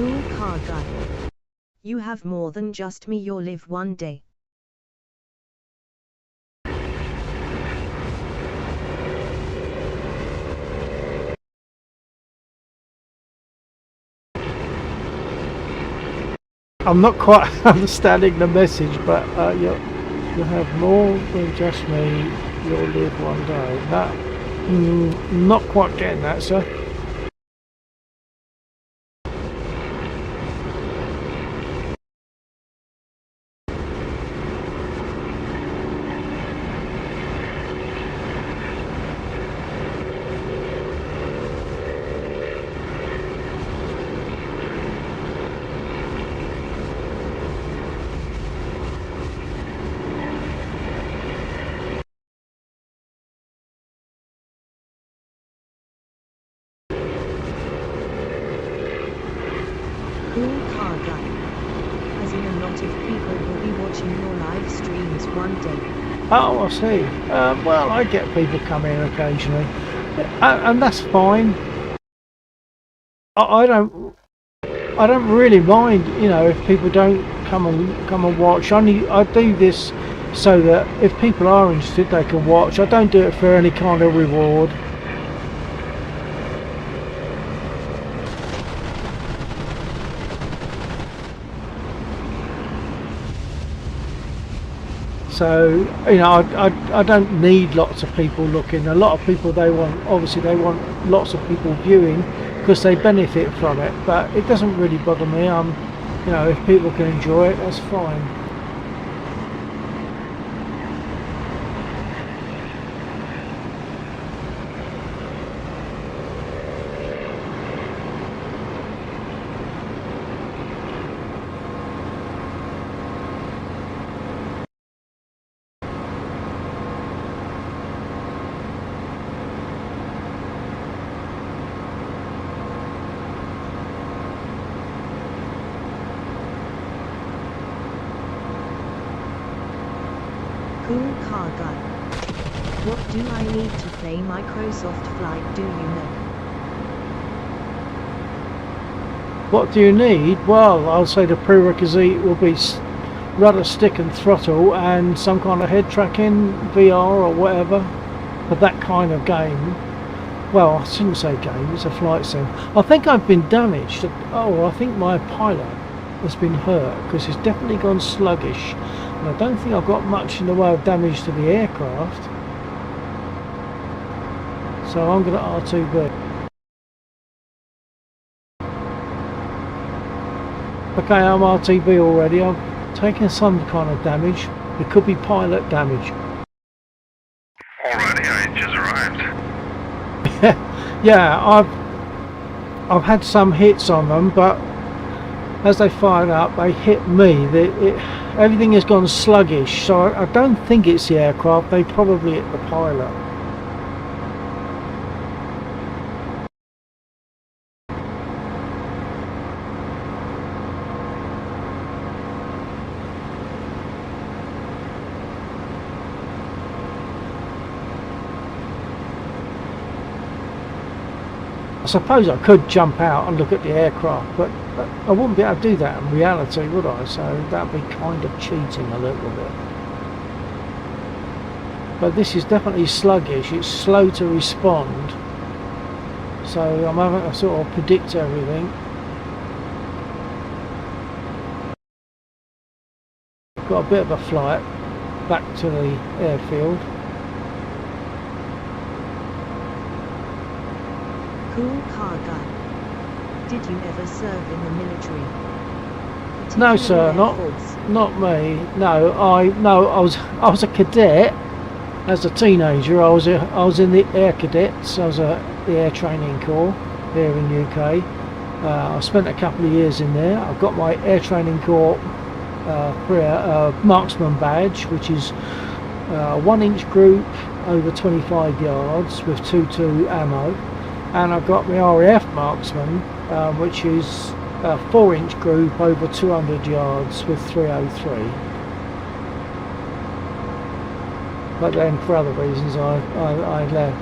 Cool car guy. You have more than just me, you'll live one day. I'm not quite understanding the message, but you have more than just me, you'll live one day. Not quite getting that, sir. Cool car guy. As in a lot of people will be watching your live streams one day. Oh, I see. Well, I get people come in occasionally, and that's fine. I don't really mind, you know, if people don't come and watch. I do this so that if people are interested, they can watch. I don't do it for any kind of reward. So, you know, I don't need lots of people looking. A lot of people, obviously they want lots of people viewing because they benefit from it, but it doesn't really bother me. You know, if people can enjoy it, that's fine. Cool car guy. What do I need to play Microsoft Flight, do you know? What do you need? Well, I'll say the prerequisite will be rudder, stick and throttle and some kind of head tracking, VR or whatever, for that kind of game. Well, I shouldn't say game, it's a flight sim. I think I've been damaged. I think my pilot has been hurt because he's definitely gone sluggish. And I don't think I've got much in the way of damage to the aircraft. So I'm going to R2B. Okay, I'm RTB already. I'm taking some kind of damage. It could be pilot damage. Alrighty, I just arrived. Yeah, I've had some hits on them, but as they fired up, they hit me. Everything has gone sluggish, so I don't think it's the aircraft. They probably hit the pilot. I suppose I could jump out and look at the aircraft, but I wouldn't be able to do that in reality, would I? So that'd be kind of cheating a little bit. But this is definitely sluggish. It's slow to respond. So I'm having to sort of predict everything. Got a bit of a flight back to the airfield. Cool car guy. Did you ever serve in the military? No, sir, not me. No, I was a cadet as a teenager. I was in the air cadets. I was the air training corps here in UK. I spent a couple of years in there. I've got my air training corps marksman badge, which is a 1-inch group over 25 yards with 2.2 ammo. And I've got my RAF marksman, which is a 4-inch group over 200 yards with 303. But then for other reasons I left.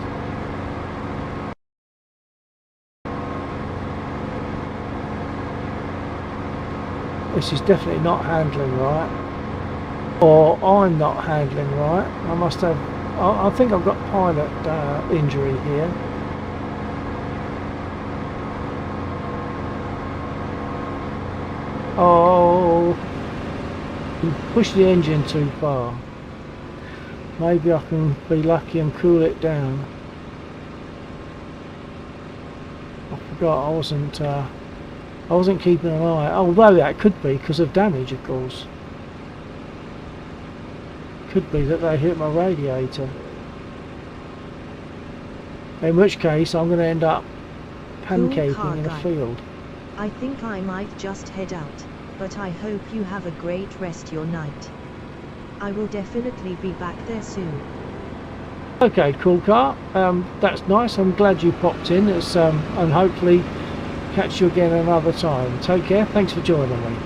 This is definitely not handling right, or I'm not handling right. I must have. I think I've got pilot injury here. Oh, push the engine too far. Maybe I can be lucky and cool it down. I forgot I wasn't keeping an eye. Although that could be because of damage, of course. Could be that they hit my radiator. In which case, I'm going to end up pancaking in a field. I think I might just head out, but I hope you have a great rest your night. I will definitely be back there soon. Okay, cool car. That's nice. I'm glad you popped in. It's and hopefully catch you again another time. Take care. Thanks for joining me.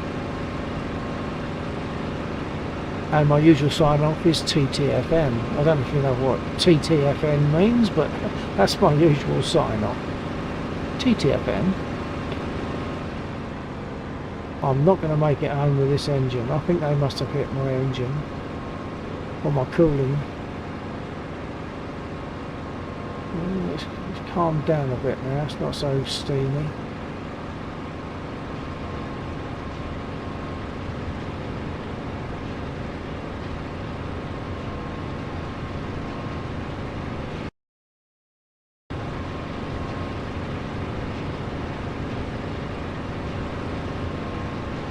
And my usual sign off is TTFN. I don't know if you know what TTFN means, but that's my usual sign off. TTFN. I'm not going to make it home with this engine. I think they must have hit my engine or my cooling. It's calmed down a bit now. It's not so steamy.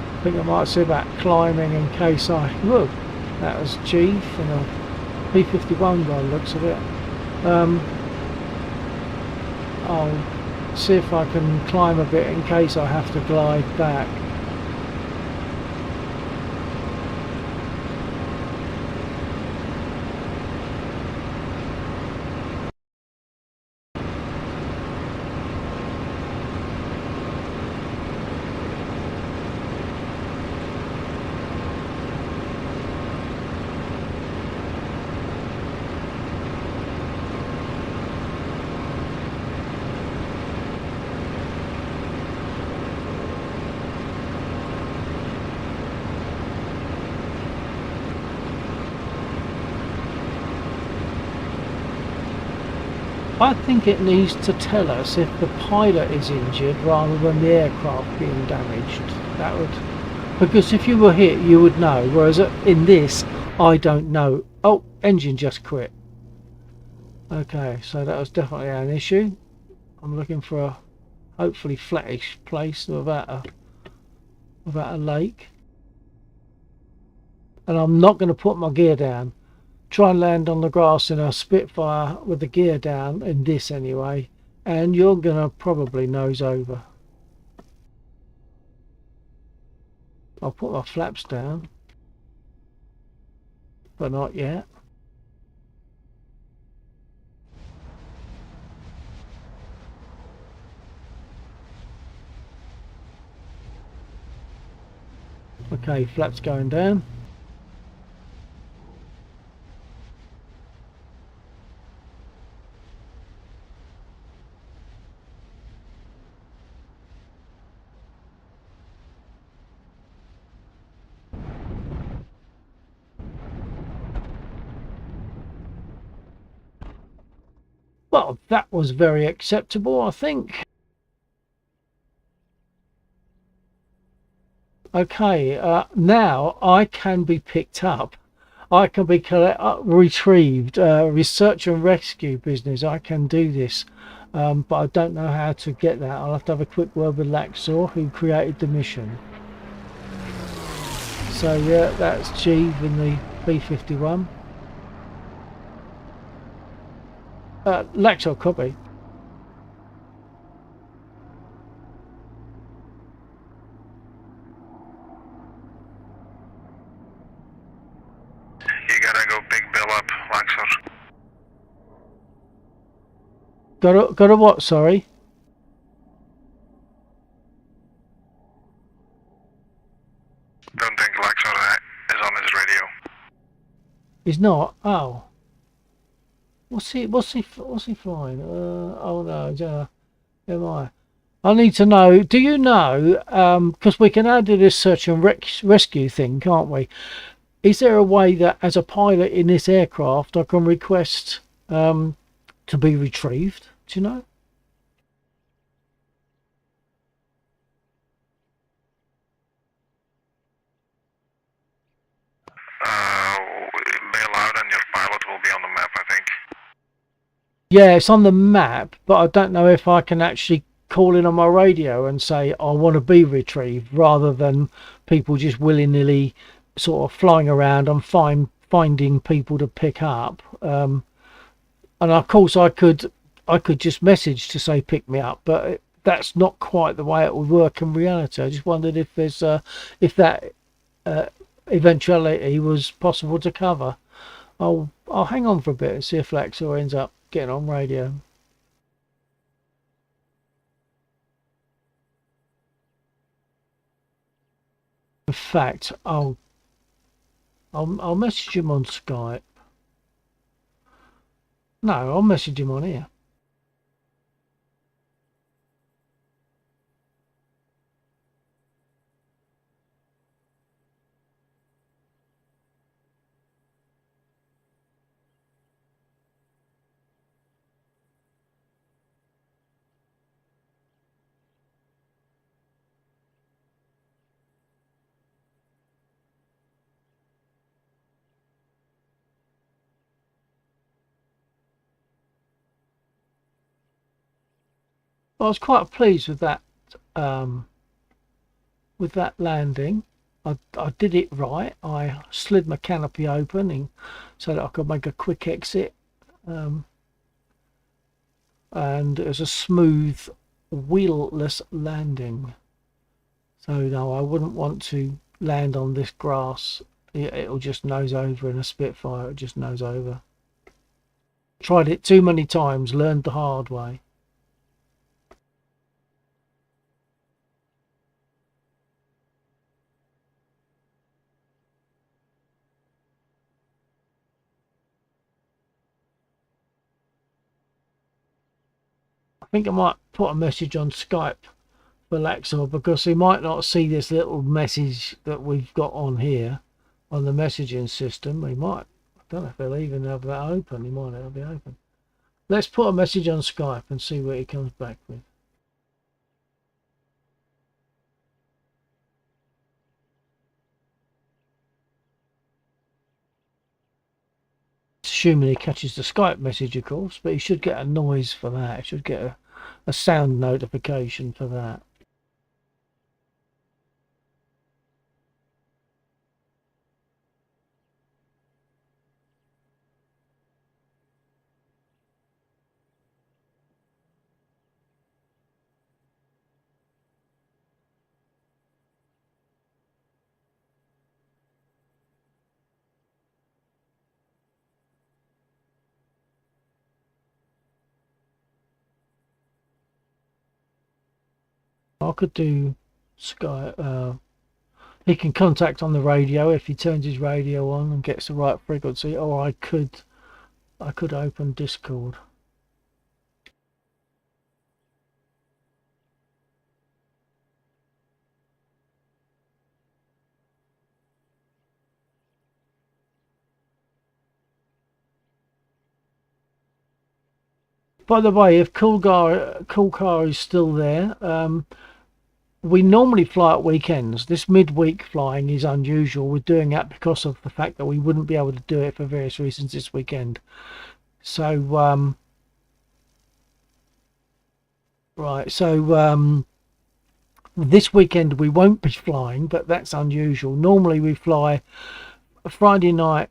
I think I might see about climbing in case look, that was Chief and a P51 by the looks of it. I'll see if I can climb a bit in case I have to glide back. I think it needs to tell us if the pilot is injured rather than the aircraft being damaged. That would, because if you were hit you would know, whereas in this I don't know. Oh, engine just quit. Okay, so that was definitely an issue. I'm looking for a hopefully flattish place without a lake. And I'm not going to put my gear down. Try and land on the grass in a Spitfire with the gear down, in this anyway, and you're gonna probably nose over. I'll put my flaps down, but not yet. Okay, flaps going down. Well, that was very acceptable, I think. Okay, now I can be picked up. I can be retrieved. Research and rescue business. I can do this, but I don't know how to get that. I'll have to have a quick word with Laxor, who created the mission. So yeah, that's Chief in the B-51. Laxor, copy. You gotta go big bill up, Laxor. Got a what? Sorry. Don't think Laxor is on his radio. He's not. Oh. What's he flying? Oh no, am I? I need to know, do you know, because we can add to this search and rescue thing, can't we? Is there a way that as a pilot in this aircraft I can request to be retrieved? Do you know? Be allowed and your pilot will be on the map, I think. Yeah, it's on the map, but I don't know if I can actually call in on my radio and say I want to be retrieved, rather than people just willy-nilly sort of flying around and finding people to pick up. And of course I could just message to say pick me up, but that's not quite the way it would work in reality. I just wondered if there's if that eventuality was possible to cover. I'll hang on for a bit and see if Laxor ends up getting on radio. In fact, I'll message him on Skype. No, I'll message him on here. I was quite pleased um, with that landing. I did it right. I slid my canopy open so that I could make a quick exit. And it was a smooth, wheelless landing. So no, I wouldn't want to land on this grass. It'll just nose over in a Spitfire. It just nose over. Tried it too many times, learned the hard way. I think I might put a message on Skype for Laxor, because he might not see this little message that we've got on here on the messaging system. He might, I don't know if he'll even have that open. He might have it open. Let's put a message on Skype and see what he comes back with. Assuming he catches the Skype message, of course, but he should get a noise for that. He should get a sound notification for that. I could do Skype. He can contact on the radio if he turns his radio on and gets the right frequency, or I could open Discord. By the way, if Cool Car is still there, we normally fly at weekends. This midweek flying is unusual. We're doing that because of the fact that we wouldn't be able to do it for various reasons this weekend. So, right, so this weekend we won't be flying, but that's unusual. Normally we fly Friday night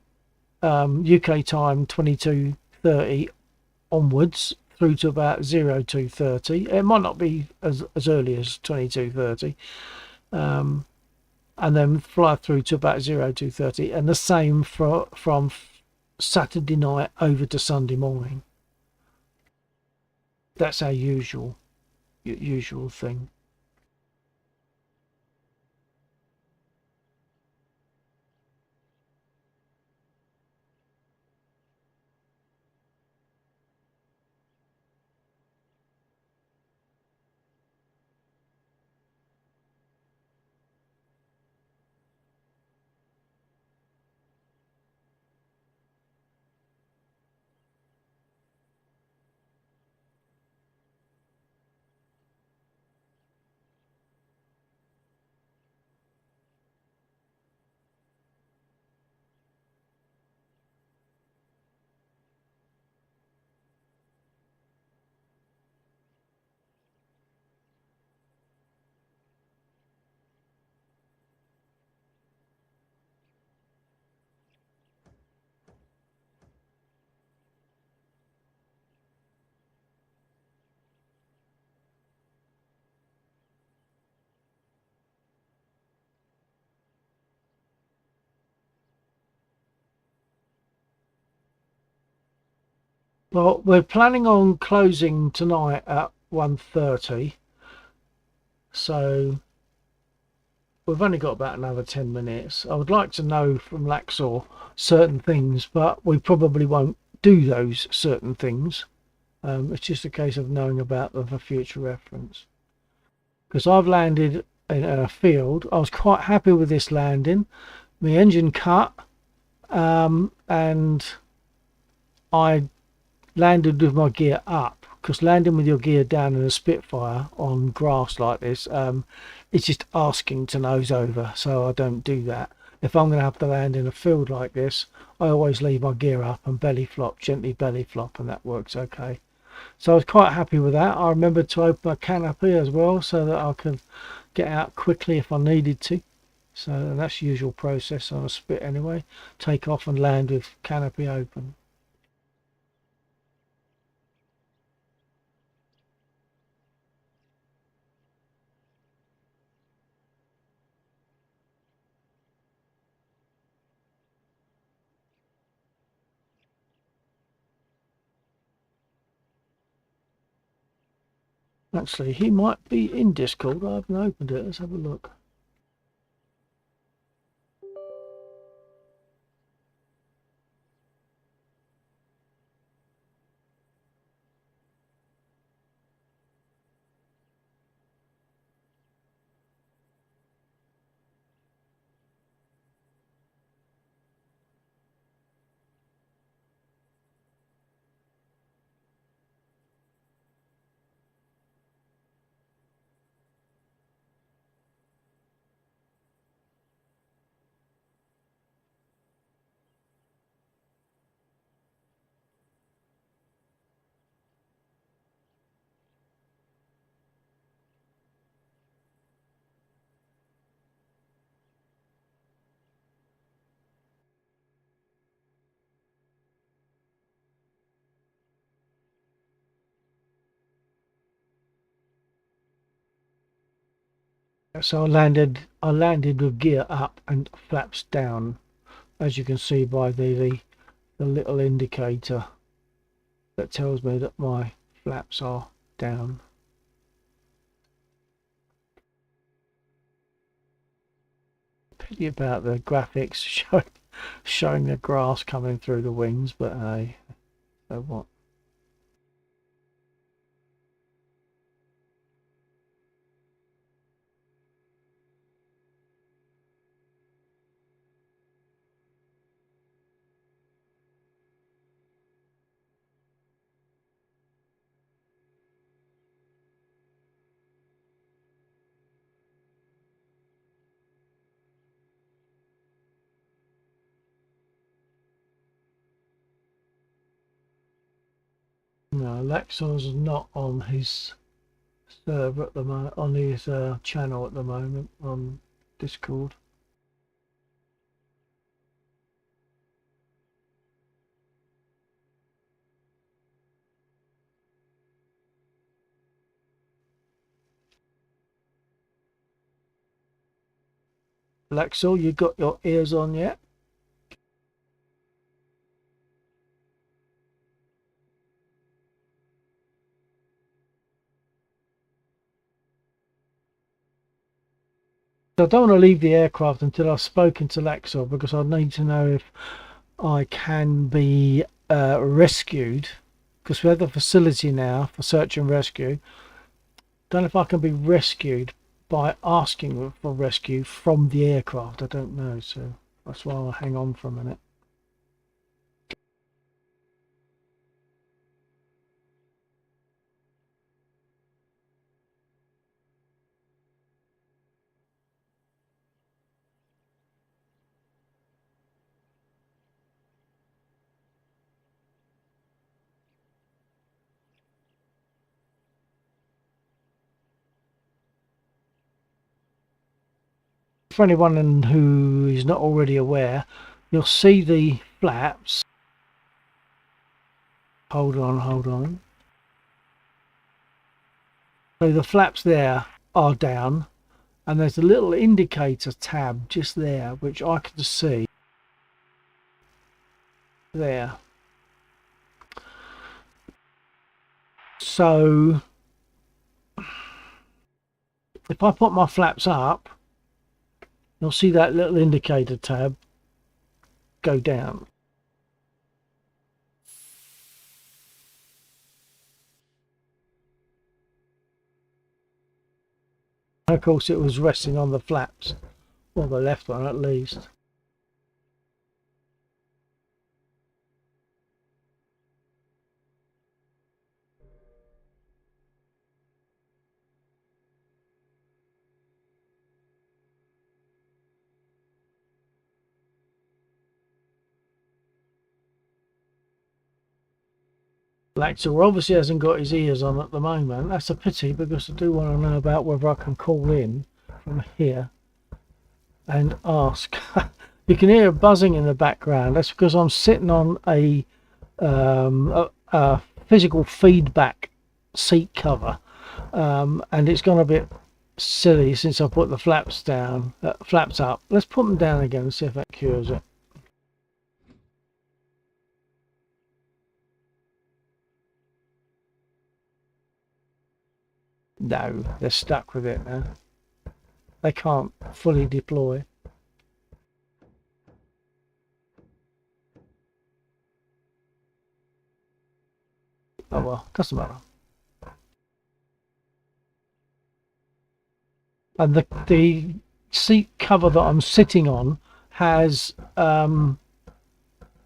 UK time 22:30 onwards through to about 02:30. It might not be as early as 22:30, and then fly through to about 02:30, and the same from Saturday night over to Sunday morning. That's our usual thing. Well, we're planning on closing tonight at 1:30, so we've only got about another 10 minutes. I would like to know from Laxor certain things, but we probably won't do those certain things. It's just a case of knowing about them for future reference. Because I've landed in a field. I was quite happy with this landing. My engine cut, and I landed with my gear up, because landing with your gear down in a Spitfire on grass like this, it's just asking to nose over, so I don't do that. If I'm going to have to land in a field like this, I always leave my gear up and belly flop, gently belly flop, and that works okay. So I was quite happy with that. I remembered to open my canopy as well, so that I could get out quickly if I needed to. So that's the usual process on a Spit anyway. Take off and land with canopy open. Actually, he might be in Discord. I haven't opened it. Let's have a look. So I landed with gear up and flaps down, as you can see by the little indicator that tells me that my flaps are down. Pity about the graphics showing the grass coming through the wings, but hey, so what? No, Lexon's not on his server at the moment, on his channel at the moment on Discord. Lexel, you got your ears on yet? I don't want to leave the aircraft until I've spoken to Lexel, because I need to know if I can be rescued, because we have the facility now for search and rescue. Don't know if I can be rescued by asking for rescue from the aircraft. I don't know, so that's why I'll hang on for a minute. For anyone who is not already aware, you'll see the flaps. Hold on. So the flaps there are down, and there's a little indicator tab just there, which I can see there. So if I put my flaps up, you'll see that little indicator tab go down. And of course it was resting on the flaps, or the left one at least. Laxer obviously hasn't got his ears on at the moment. That's a pity, because I do want to know about whether I can call in from here and ask. You can hear a buzzing in the background. That's because I'm sitting on a physical feedback seat cover, and it's gone a bit silly since I put the flaps down, flaps up. Let's put them down again and see if that cures it. No, they're stuck with it now. They can't fully deploy. Oh well, doesn't matter. And the seat cover that I'm sitting on has 6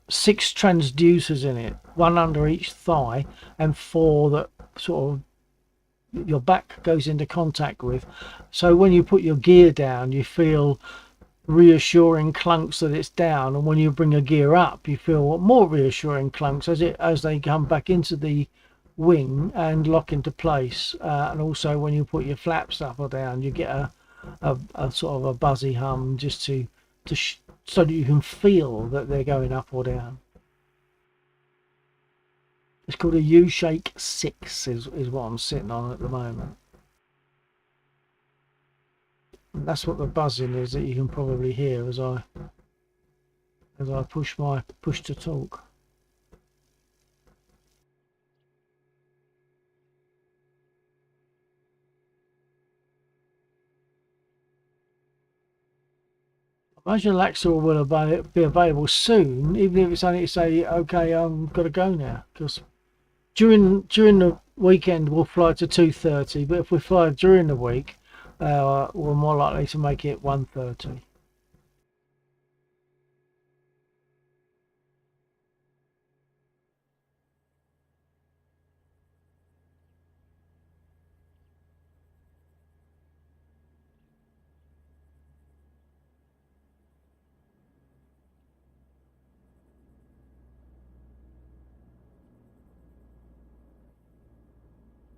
transducers in it, 1 under each thigh and 4 that sort of your back goes into contact with. So when you put your gear down, you feel reassuring clunks that it's down, and when you bring a gear up, you feel more reassuring clunks as they come back into the wing and lock into place. And also when you put your flaps up or down, you get a sort of a buzzy hum, just so that you can feel that they're going up or down. It's called a U-Shake 6 is what I'm sitting on at the moment. And that's what the buzzing is that you can probably hear as I push to talk. I imagine Laxor will be available soon, even if it's only to say, okay, I've got to go now, because during the weekend we'll fly to 2:30, but if we fly during the week, we're more likely to make it 1:30.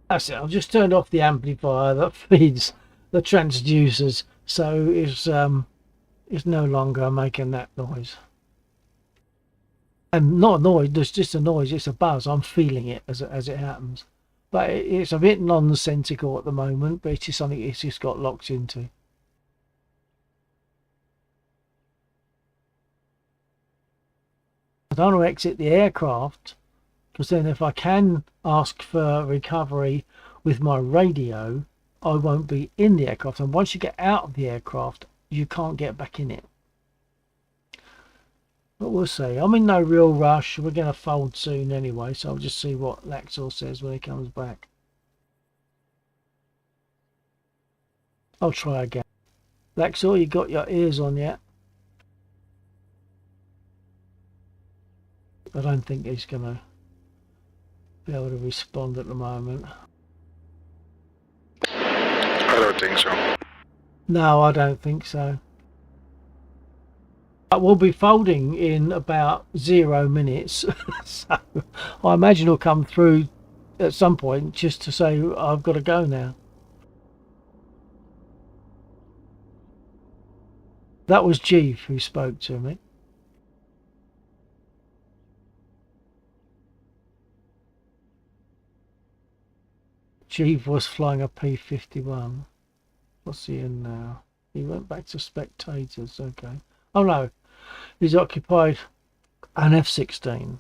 That's it. I've just turned off the amplifier that feeds the transducers, so it's no longer making that noise. And not a noise, there's just a noise, it's a buzz. I'm feeling it as it happens. But it's a bit nonsensical at the moment, but it's just something it's just got locked into. I don't want to exit the aircraft, because then if I can ask for recovery with my radio, I won't be in the aircraft. And once you get out of the aircraft, you can't get back in it. But we'll see. I'm in no real rush. We're going to fold soon anyway, so I'll just see what Laxor says when he comes back. I'll try again. Laxor, you got your ears on yet? I don't think he's going to be able to respond at the moment. I don't think so. No, I don't think so. But we'll be folding in about 0 minutes, so I imagine he'll come through at some point just to say I've got to go now. That was Jeeve who spoke to me. Jeeve was flying a P-51. What's he in now? He went back to spectators. Okay. Oh no, he's occupied an F-16.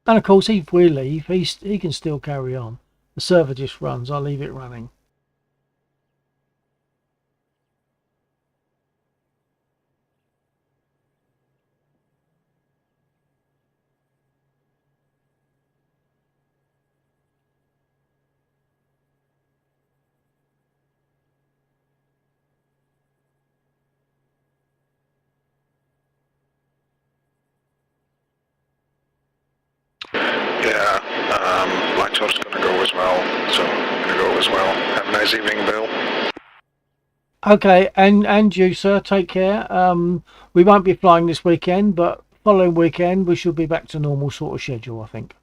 And of course, if we leave, he can still carry on. The server just runs. I'll leave it running. Yeah, my tour's gonna go as well, so I'm gonna go as well. Have a nice evening, Bill. Okay, and you, sir, take care. We won't be flying this weekend, but following weekend we should be back to normal sort of schedule, I think.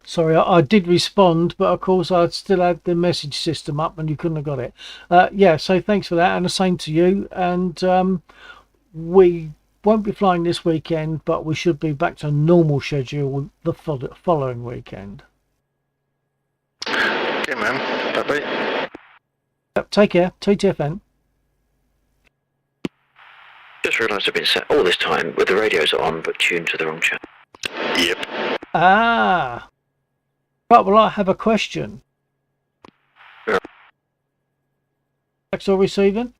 Sorry, I did respond, but of course I still had the message system up and you couldn't have got it. Yeah, so thanks for that, and the same to you. And we won't be flying this weekend, but we should be back to normal schedule the following weekend. Okay, man. Bye-bye. Yep, take care. TTFN. Just realised I've been sat all this time with the radios on but tuned to the wrong channel. Yep. Ah. Right, well, I have a question. Yeah. Still receiving?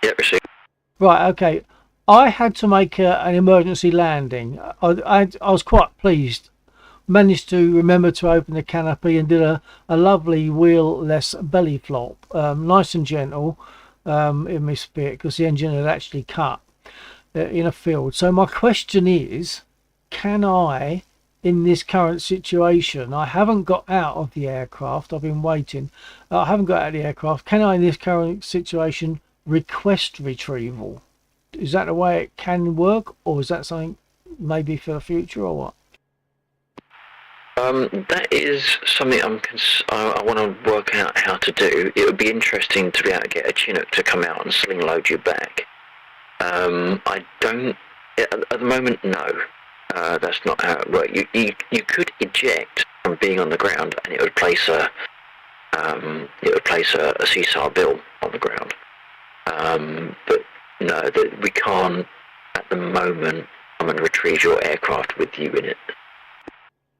Yep, receive. Right, okay. I had to make an emergency landing. I was quite pleased. Managed to remember to open the canopy and did a lovely wheel-less belly flop. Nice and gentle in my spirit, because the engine had actually cut in a field. So my question is, can I, in this current situation, I haven't got out of the aircraft, I've been waiting, I haven't got out of the aircraft, can I in this current situation request retrieval? Is that the way it can work, or is that something maybe for the future, or what? That is something I want to work out how to do. It would be interesting to be able to get a Chinook to come out and sling load you back. I don't, at the moment, no. That's not how it works. You could eject from being on the ground, and it would place a CSAR bill on the ground. But no, we can't at the moment come and retrieve your aircraft with you in it.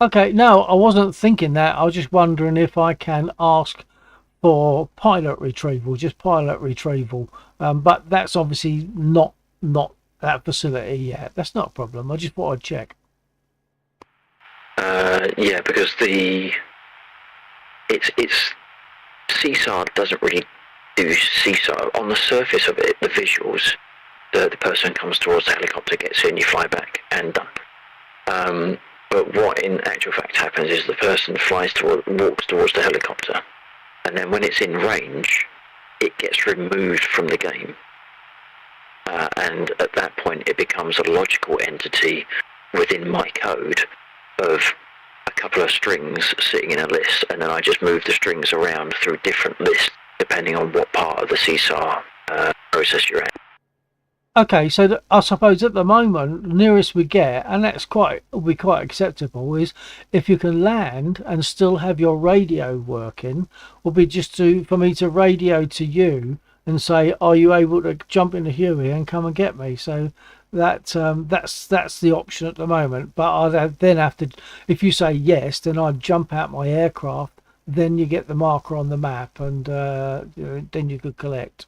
Okay, no, I wasn't thinking that. I was just wondering if I can ask for pilot retrieval, just pilot retrieval. But that's obviously not that facility yet. That's not a problem. I just thought I'd check. Yeah, because it's CSAR doesn't really do CSAR. On the surface of it, the visuals, the person comes towards the helicopter, gets in, you fly back, and done. But what in actual fact happens is the person walks towards the helicopter, and then when it's in range, it gets removed from the game. And at that point, it becomes a logical entity within my code of a couple of strings sitting in a list, and then I just move the strings around through different lists depending on what part of the CSAR process you're at. Okay, so I suppose at the moment, the nearest we get, and that's will be quite acceptable, is if you can land and still have your radio working, will be just for me to radio to you and say, are you able to jump in the Huey and come and get me? So that's the option at the moment. But I'd then have to, if you say yes, then I'd jump out my aircraft, then you get the marker on the map, and then you could collect.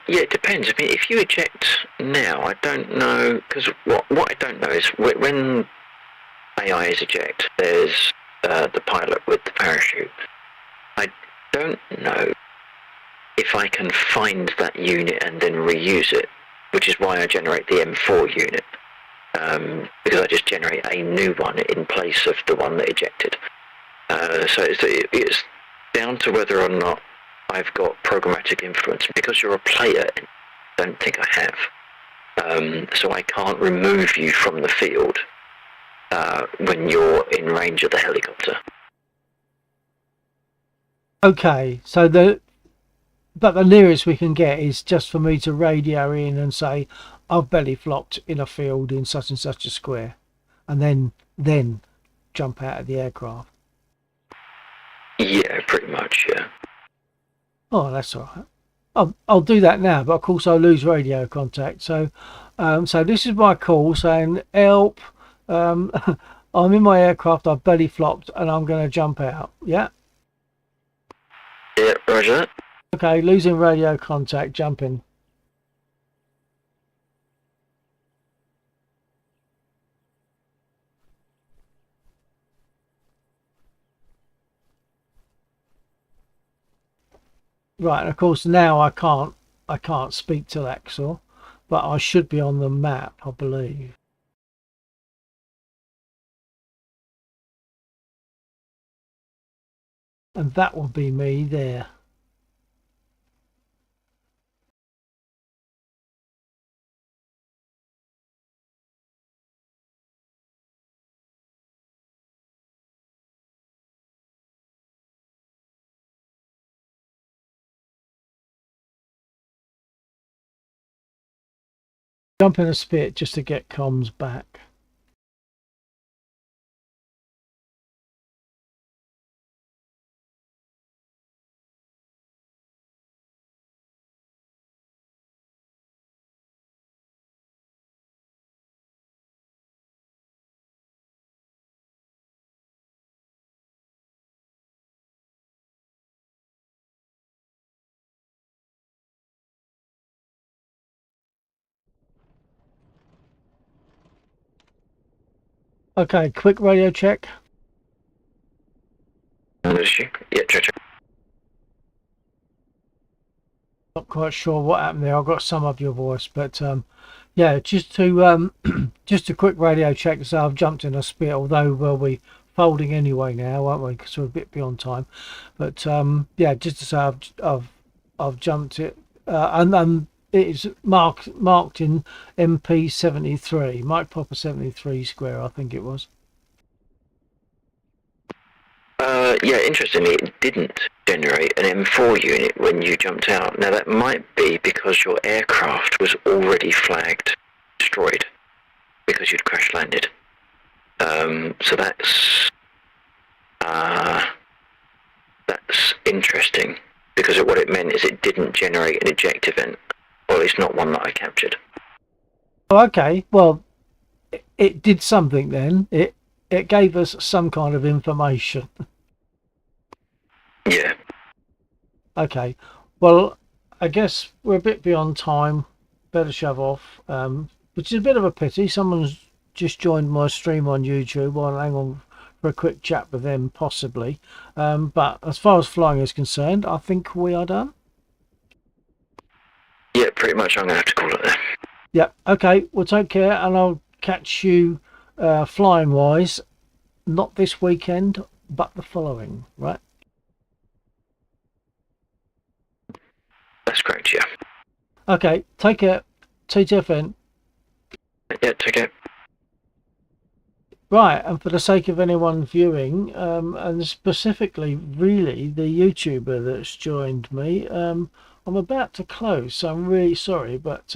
Yeah, it depends. I mean, if you eject now, I don't know, because what I don't know is when AI is eject, there's the pilot with the parachute. I don't know if I can find that unit and then reuse it, which is why I generate the M4 unit, because I just generate a new one in place of the one that ejected. So it's down to whether or not I've got programmatic influence. Because you're a player, I don't think I have. So I can't remove you from the field when you're in range of the helicopter. Okay, so the nearest we can get is just for me to radio in and say I've belly flopped in a field in such and such a square, and then jump out of the aircraft. Yeah, pretty much, yeah. Oh, that's all right. I'll do that now, but of course I'll lose radio contact. So, so this is my call saying, help, um, I'm in my aircraft, I've belly flopped and I'm going to jump out. Yeah? Yeah, roger that. Okay, losing radio contact, jumping. Right, and of course now I can't speak to Axel, but I should be on the map, I believe. And that will be me there. Jump in a spit just to get comms back. Okay, quick radio check. Yeah, check. Not quite sure what happened there. I got some of your voice, but yeah, just to just a quick radio check. So I've jumped in a spit, although we'll be folding anyway now, won't we? Because we're a bit beyond time. But yeah, just to say I've jumped it, and it's marked in MP 73, Mike Popper 73 square, I think it was. Yeah, interestingly, it didn't generate an M4 unit when you jumped out. Now, that might be because your aircraft was already flagged destroyed because you'd crash landed. So that's interesting, because what it meant is it didn't generate an eject event, or at least not one that I captured. Oh, okay, well, it did something then. It gave us some kind of information. Yeah. Okay, well, I guess we're a bit beyond time. Better shove off, which is a bit of a pity. Someone's just joined my stream on YouTube. I'll hang on for a quick chat with them, possibly. But as far as flying is concerned, I think we are done. Yeah, pretty much. I'm going to have to call it there. Yeah, okay, well, take care, and I'll catch you flying-wise, not this weekend, but the following, right? That's correct, yeah. Okay, take care. TTFN. Yeah, take care. Right, and for the sake of anyone viewing, and specifically, really, the YouTuber that's joined me, I'm about to close, so I'm really sorry, but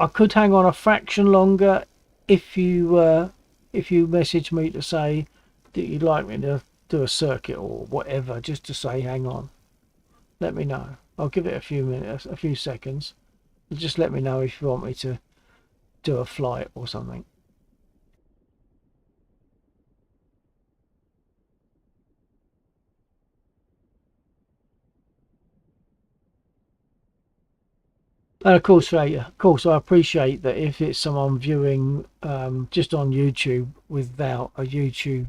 I could hang on a fraction longer if you message me to say that you'd like me to do a circuit or whatever, just to say hang on. Let me know. I'll give it a few minutes, a few seconds. Just let me know if you want me to do a flight or something. And of course, I appreciate that if it's someone viewing just on YouTube without a YouTube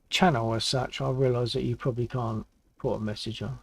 channel as such, I realise that you probably can't put a message on.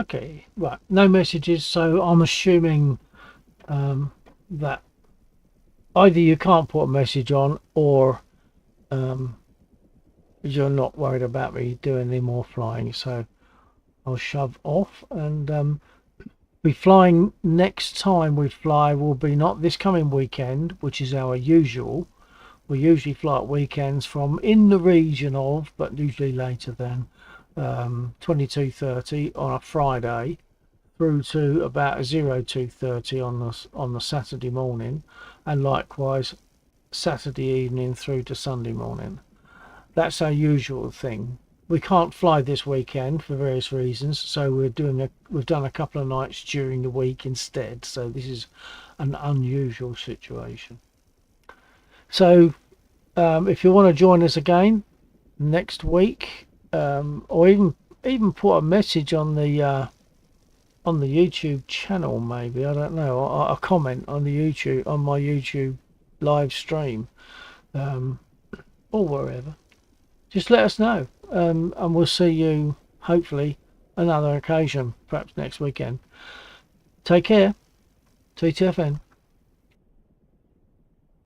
Okay, right, no messages, so I'm assuming that either you can't put a message on, or you're not worried about me doing any more flying. So I'll shove off, and be flying next time we fly will be not this coming weekend, which is our usual. We usually fly at weekends from in the region of, but usually later than 22:30 on a Friday through to about 02:30 on the Saturday morning, and likewise Saturday evening through to Sunday morning. That's our usual thing. We can't fly this weekend for various reasons, so we've done a couple of nights during the week instead. So this is an unusual situation. So if you want to join us again next week, or even put a message on the YouTube channel, maybe, I don't know, a comment on my YouTube live stream, or wherever, just let us know, and we'll see you hopefully another occasion, perhaps next weekend. Take care. TTFN.